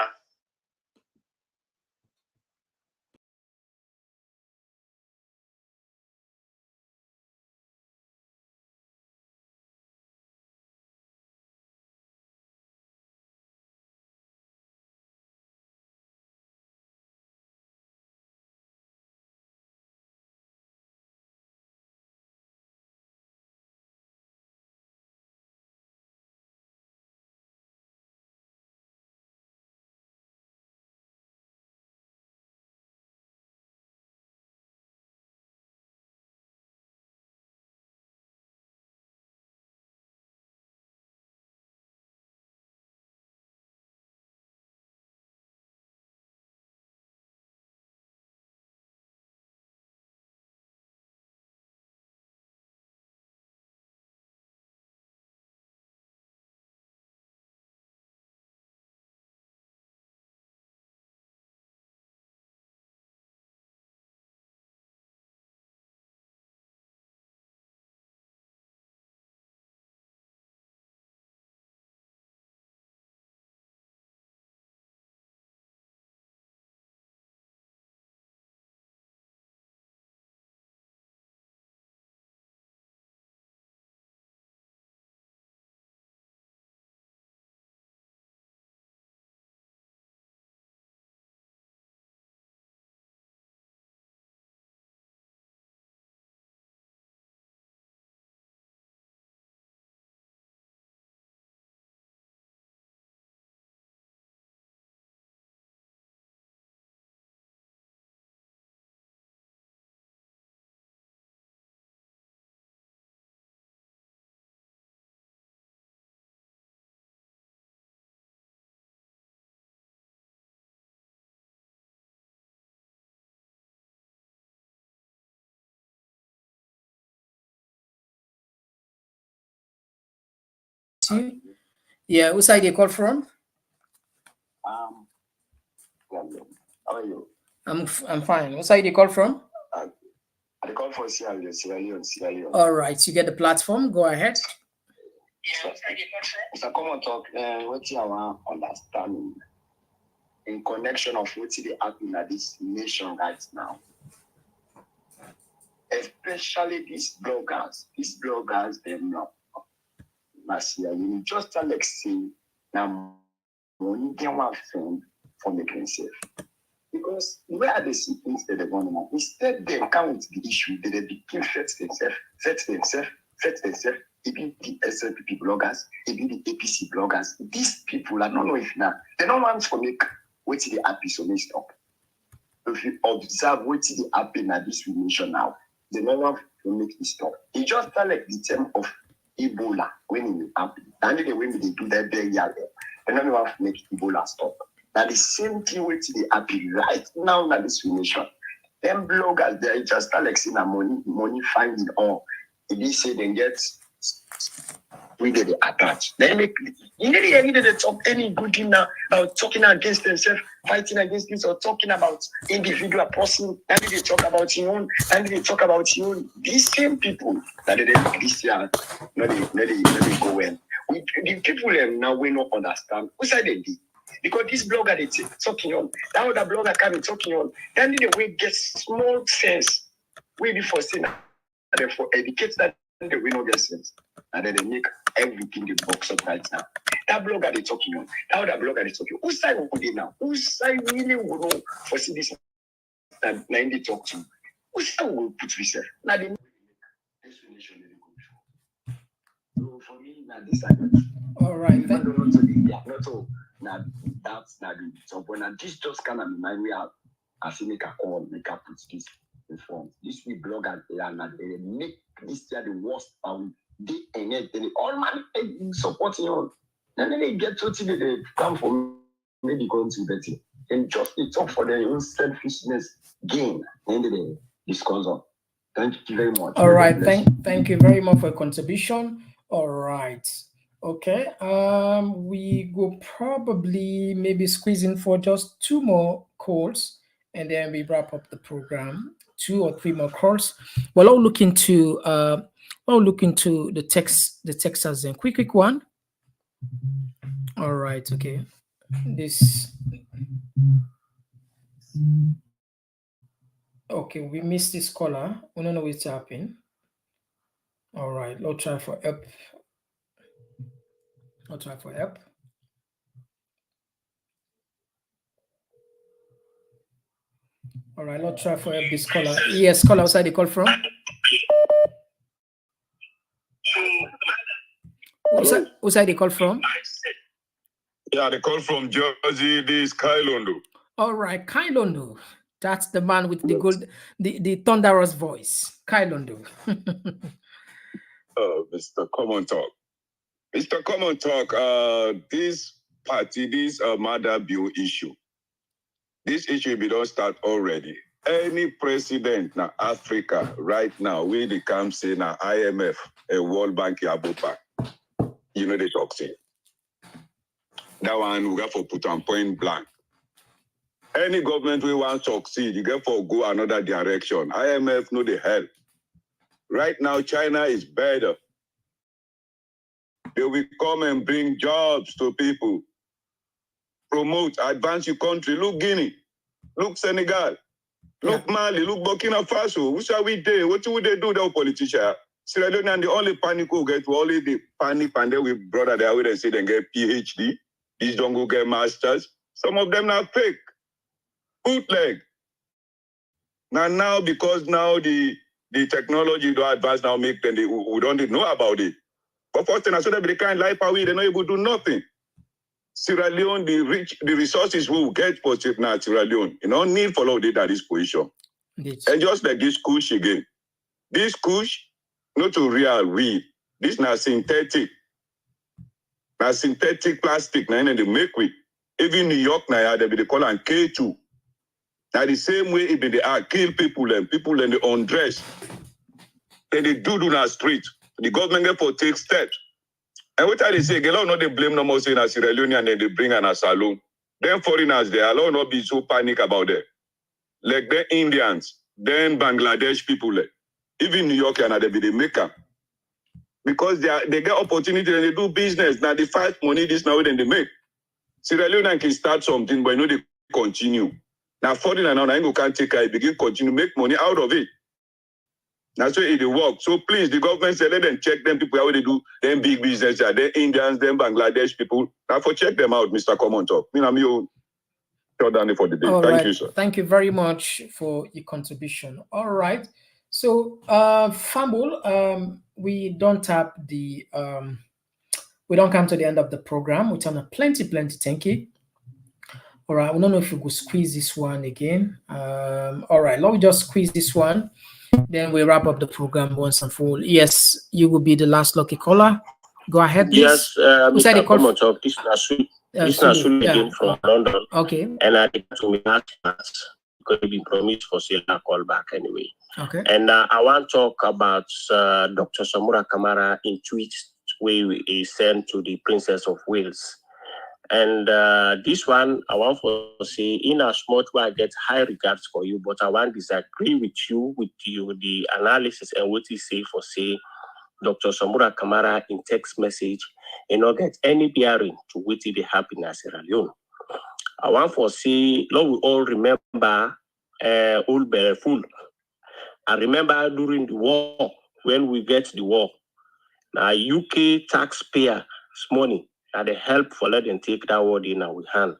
you. Yeah, whose side you call from? How are you? I'm fine. What side you call from? I call for Sierra Leone. All right, you get the platform. Go ahead. Mr. Komon-Tok, what you want to understand in connection of what is happening at this nation right now, especially these bloggers, them now. Last year, you just like say now money can one friend for making safe. Because where are the things that they want to instead they count the issue that they became set themselves. It be the SLPP bloggers, it be the APC bloggers. These people, I don't know if now they don't want to make what the happy so they stop. If you observe what the happen at this nation now, they don't want to make it stop. It just like the term of Ebola when it happened. And the way they do that very young, they don't want to make Ebola stop. Now the same thing with the happy right now in this nation. Them bloggers, they just like saying money finding all. They say they get we did attach. They make you need to talk any good thing now about talking against themselves, fighting against this, or talking about individual person, and they talk about your own, and they talk about your own. These same people that they make this year, no they go well. The people now we not understand. Who said they did? Because this blogger they talking on, that other blogger can be talking on, then the way get small sense. We before saying and for educate that they will not get sense. And then they make everything the box up right now. That blogger they talking on, that other blogger they talking. Whose side will put it now? Whose side really will know for see this and they talk to? Whose side will put research? Now they explanation they go through. So for me, now this side. All right. Not all. Now that's not the top when this just kind of remind me of I see make a call, make a put this in front. This we bloggers they make this year the worst they all man supporting you. And then they get to they come for maybe going to better. And just they talk for their own selfishness gain. And they discuss on. Thank you very much. All right, thank you very much for your contribution. All right. Okay, we go probably maybe squeeze in for just 2 more calls and then we wrap up the program. 2 or 3 more calls. Well, I'll look into the text as a quick one. All right, okay. Okay, we missed this caller. We don't know what's happening. All right, let's try for help. All right, let's try for help this caller. Yes, caller, outside the call from? Who's the call from? Yeah, the call from Jersey. This is Kailondo. All right, Kailondo. That's the man with the gold, the thunderous voice. Kailondo. Mr. Komon-Tok. Mr. Komon-Tok, this party, this mother bill issue. This issue be don't start already. Any president na Africa right now, we they come say na IMF, a World Bank Yabupa. You know they talk say. That one we got for put on point blank. Any government we want to succeed, you get for go another direction. IMF know the help. Right now, China is better. They will come and bring jobs to people. Promote, advance your country. Look Guinea, look Senegal, look Mali, look Burkina Faso. What shall we do? What would they do, the politician? Sierra Leone and the only panic who get only the panic and then we brother there with and say they get PhD. These don't go get masters. Some of them are fake. Bootleg. Now because now the technology do advance now make them we don't know about it. But first thing I said they can't lie away, they're not able to do nothing. Sierra Leone, the resources we will get for Sierra Leone, you don't need follow data at this position. Indeed. And just like this Kush again. This Kush, not a real weed. This is not synthetic. Now synthetic plastic, now they make with. Even New York now they call it K2. Now the same way if they are kill people and they undress. And they do in the street. The government therefore take steps. And what I say, a lot not they blame no more saying as Sierra Leone and then they bring an asylum. Then foreigners there, a lot not be so panic about that. Like the Indians, then Bangladesh people, even New York and they be the maker. Because they get opportunity and they do business. Now they fight money this now then they make. Sierra Leone can start something, but you know they continue. Now foreigner now I can't take it, begin continue, make money out of it. That's why it work. So please, the government say let them check them people how they do them big business, them Indians, them Bangladesh people. Now for check them out, Mr. Komon-Tok. I'm you down for the day. All Thank right. you, sir. Thank you very much for your contribution. All right. So Fambul, we don't have the we don't come to the end of the program. We tell them plenty, thank you. All right, I don't know if we could squeeze this one again. All right, let me just squeeze this one. Then we wrap up the program once and for all. Yes, you will be the last lucky caller. Go ahead, please. Yes, Mr. Komon-Tok, this is Nasul again from London. Okay. And I think to me that because we've been promised for saying a call back anyway. Okay. And I want to talk about Dr. Samura Kamara in tweets where he sent to the Princess of Wales. And this one, I want to say, in as much way I get high regards for you, but I want to disagree with you, the analysis and what you say for say, Dr. Samura Kamara in text message, and not get any bearing to what they happen in Sierra Leone. I want to say, Lord, we all remember Old Bereful. I remember during the war, when we get the war, now UK taxpayer money and the help for let them take that word in our hand.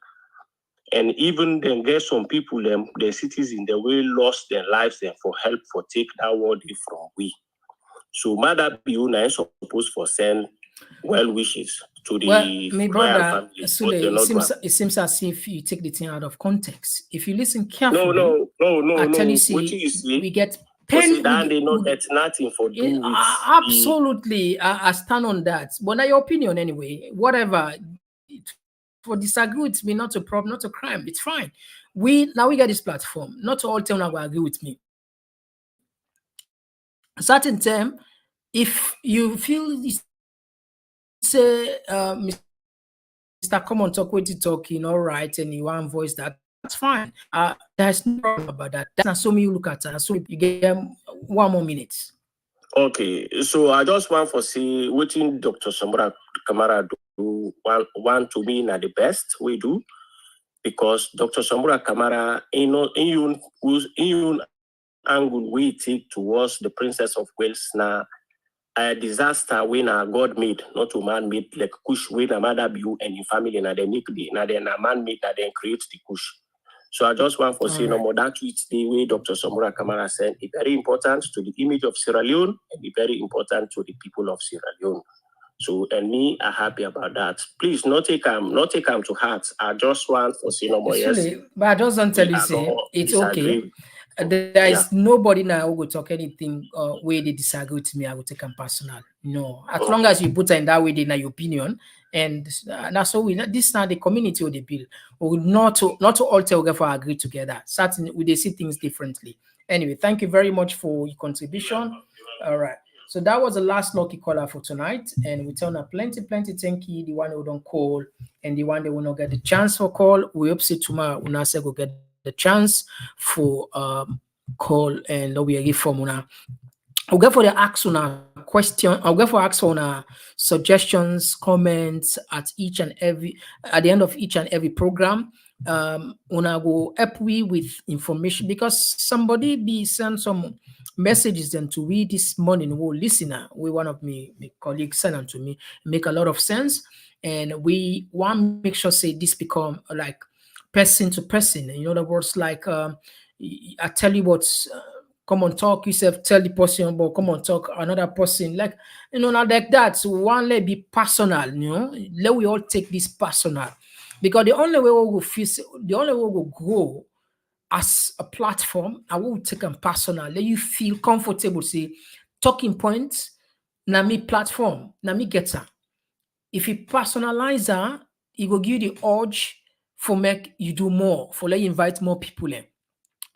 And even then get some people, the citizens, they will lost their lives then for help for take that word from we. So Mother Biuna is supposed for send well wishes to the my royal brother, family. Sule, it seems as if you take the thing out of context. If you listen carefully, no. I tell you, we get pain. They know that's nothing for do with absolutely. I stand on that. But now your opinion anyway. Whatever. For disagree with me, not a problem, not a crime. It's fine. We get this platform. Not all time will agree with me. A certain time, if you feel say Mr. Komon-Tok what you talking, all right, and you want voice that's fine. There's no problem about that. That's not so me you look at it. So you get 1 more minute. Okay, so I just want to see what Dr. Samura Kamara do want to me at the best we do, because Dr. Samura Kamara in angle we take towards the Princess of Wales now a disaster when God made, not a man made, like Kush when a mother view and your family and then a man made that then creates the Kush. So I just want to say no more that tweet the way Dr. Samura Kamara said is very important to the image of Sierra Leone and is very important to the people of Sierra Leone. So and me are happy about that. Please not take them to heart. I just want to say no more. Yes, but I just don't tell you say it's okay. There is nobody now who will talk anything where they disagree with me. I will take them personal. No, as long as you put it in that way, they know your opinion, and that's all. This is not the community or the bill. We will not to all together agree together. Certainly, we they see things differently. Anyway, thank you very much for your contribution. All right. So that was the last lucky caller for tonight, and we tell them plenty thank you. The one who don't call and the one that will not get the chance for call. We hope see tomorrow Unase go get the chance for call and we give from una. I'll go for the ask on a question. I'll go for ask on a suggestions, comments at the end of each and every program. Una go help we with information because somebody be sent some messages them to read this morning. Who listener, we one of my colleagues sent them to me, make a lot of sense, and we want to make sure say this become like person to person. In other words, like I tell you what's. Komon-Tok, you say tell the person about Komon-Tok, another person, like not like that. So one let be personal, let we all take this personal. Because the only way we will grow as a platform, I will take them personal. Let you feel comfortable, say talking points, na me platform, na me get her. If you personalize her, it will give you the urge for make you do more, for let you invite more people in.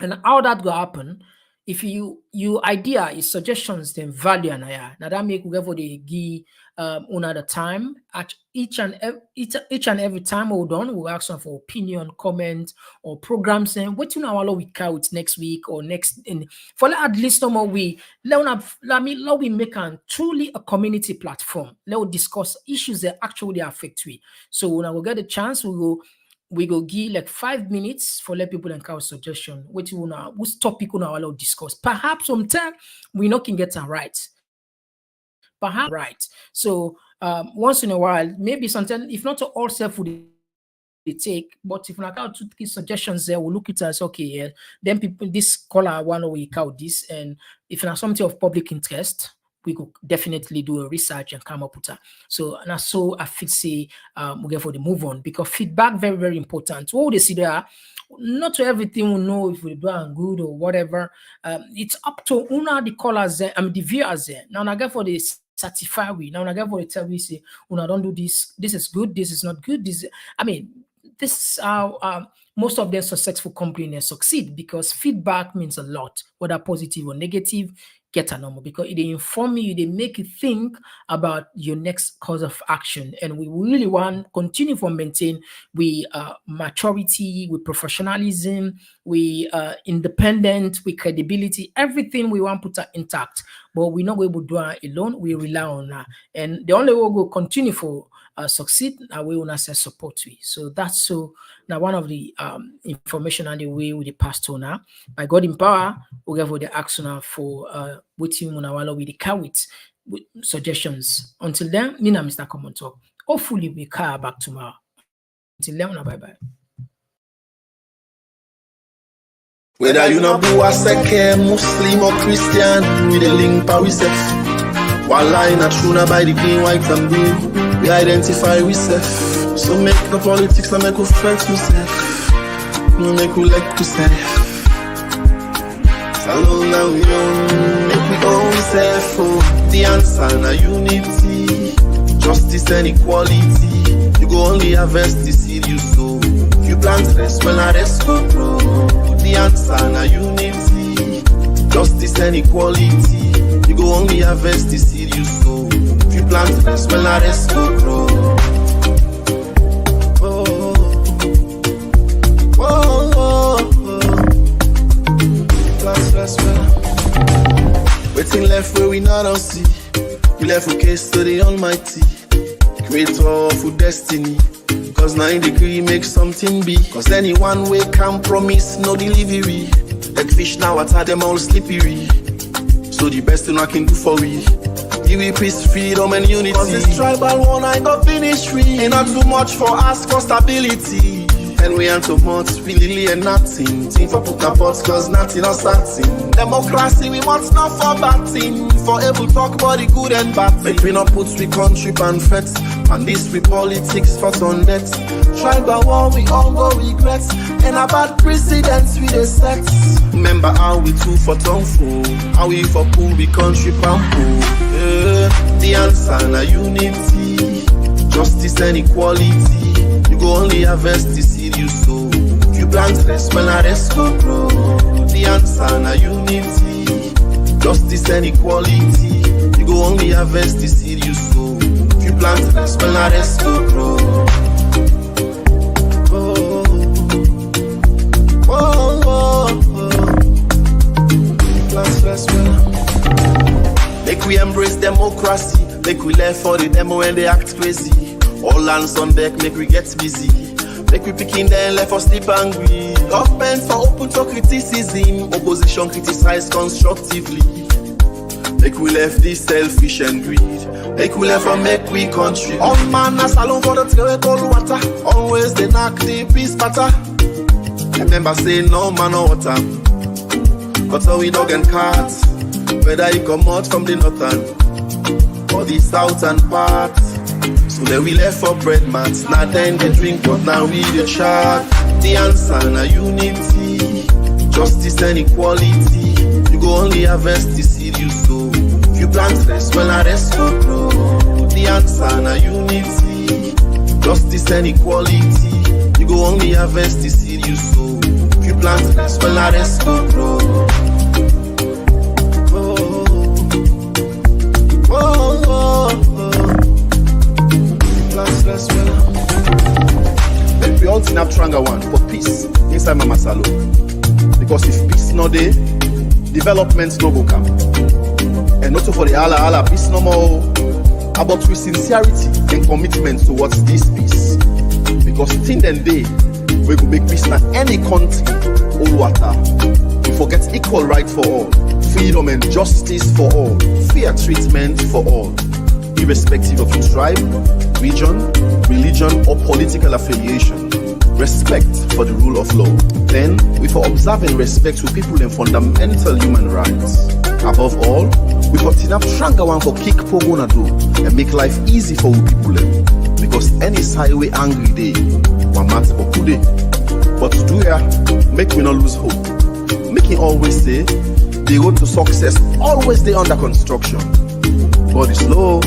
And how that will happen if you idea is suggestions then value and now that make we for the give another time at each and every time hold on we'll ask them for opinion, comment or programs and what you know our we count next week or next in for at least no more we let we make a truly a community platform. Let's discuss issues that actually affect we. So when I will get a chance we go give like 5 minutes for let people encounter suggestion. Which topic we wanna discuss. Perhaps sometime we not can get it right. Perhaps right. So once in a while, maybe sometimes if not all self would they take, but if we count two key suggestions there, we'll look at it as okay, yeah, then people this caller one we count this, and if there's something of public interest, we could definitely do a research and come up with that. So and so I feel say we get for the move on because feedback very, very important. What they see there, not to everything we know if we do good or whatever. It's up to the callers there, the viewers there. Now I get for the certify we now I get for the tell we say don't do this is good, this is not good, this is how most of their successful companies succeed because feedback means a lot, whether positive or negative. Get a number because they inform you, they make you think about your next course of action. And we really want continue to maintain we maturity, with professionalism, we independent, with credibility, everything we want to put intact. But we're not able to do it alone. We rely on that. And the only way we'll continue for succeed, we will not say support we. So that's so now one of the information and the way with the pastor now. By God in power, we have the action for waiting on our with the car with suggestions. Until then, me and Mr. Komon-Tok. Hopefully we car back tomorrow. Until then, bye bye. Whether you know Bua Seke, Muslim or Christian, we the link power self. One line at Shuna by the green, white and blue. We identify ourselves. So make the politics and make us flex myself. No make we like to say. Salon now young, make we go self. Oh, the answer na unity, justice and equality. You go only harvest the seed you sow. If you plant rest, well I rest go grow. The answer na unity, justice and equality. You go only harvest the seed you sow. If you plant rest, well I rest go grow. Waiting left where we not all see. We left a case to the Almighty, creator of destiny. Cause 9 degree makes something be. Cause anyone we can promise no delivery. Let fish now water them all slippery. So the best thing I can do for we. Give we peace, freedom and unity. Cause this tribal one I got finished free. Ain't not too much for us for stability. And we ain't too much, we really ain't nothing. Team for put our pots cause nothing or something. Democracy we want not for bad thing. For able talk about the good and bad thing. Make we not put we country and threats. And this we politics for on debt. Tribal war we all go regrets. And about precedents we the sex. Remember how we two for tongue fool. How we for cool we country pampo. The answer na unity, justice and equality. You go only harvest the seed you sow. If you plant rest, well I rest go grow. The answer na unity, justice and equality. You go only harvest the seed you sow. If you plant rest, well I rest go grow. Plant rest, well. Make we embrace democracy. Make we left for the demo when they act crazy. All hands on deck, make we get busy. Make we pick in there and left for sleep angry. Government for open to criticism. Opposition criticize constructively. Make we left this selfish and greed. Make we left for make we country. All man a salon for the three cold water. Always they knock the peace patter. Remember say no man no water. But so we dog and cat. Whether you come out from the northern or the southern part. So then we left for bread mats. Now then they drink, but now we the chart. The answer na unity, justice and equality. You go only harvest the seed you sow. If you plant rest, well I rest go grow. The answer na unity, justice and equality. You go only harvest the seed you sow. If you plant rest, well I rest go grow. all tinap tranga one for peace inside Mama Salo. Because if peace no dey, development no go come. And also for the Allah, peace no more. About with sincerity and commitment towards this peace. Because thing and day, we go make peace in any country, all water. We forget equal right for all, freedom and justice for all, fair treatment for all, irrespective of tribe, region, religion, or political affiliation. Respect for the rule of law. Then, we for observe and respect to people and fundamental human rights. Above all, we for tinap tranga one for kick pogona do and make life easy for we people. Because any highway angry day, one mat boku day. But to do here, make we not lose hope. Make it always say, the road to success always dey under construction. God is slow,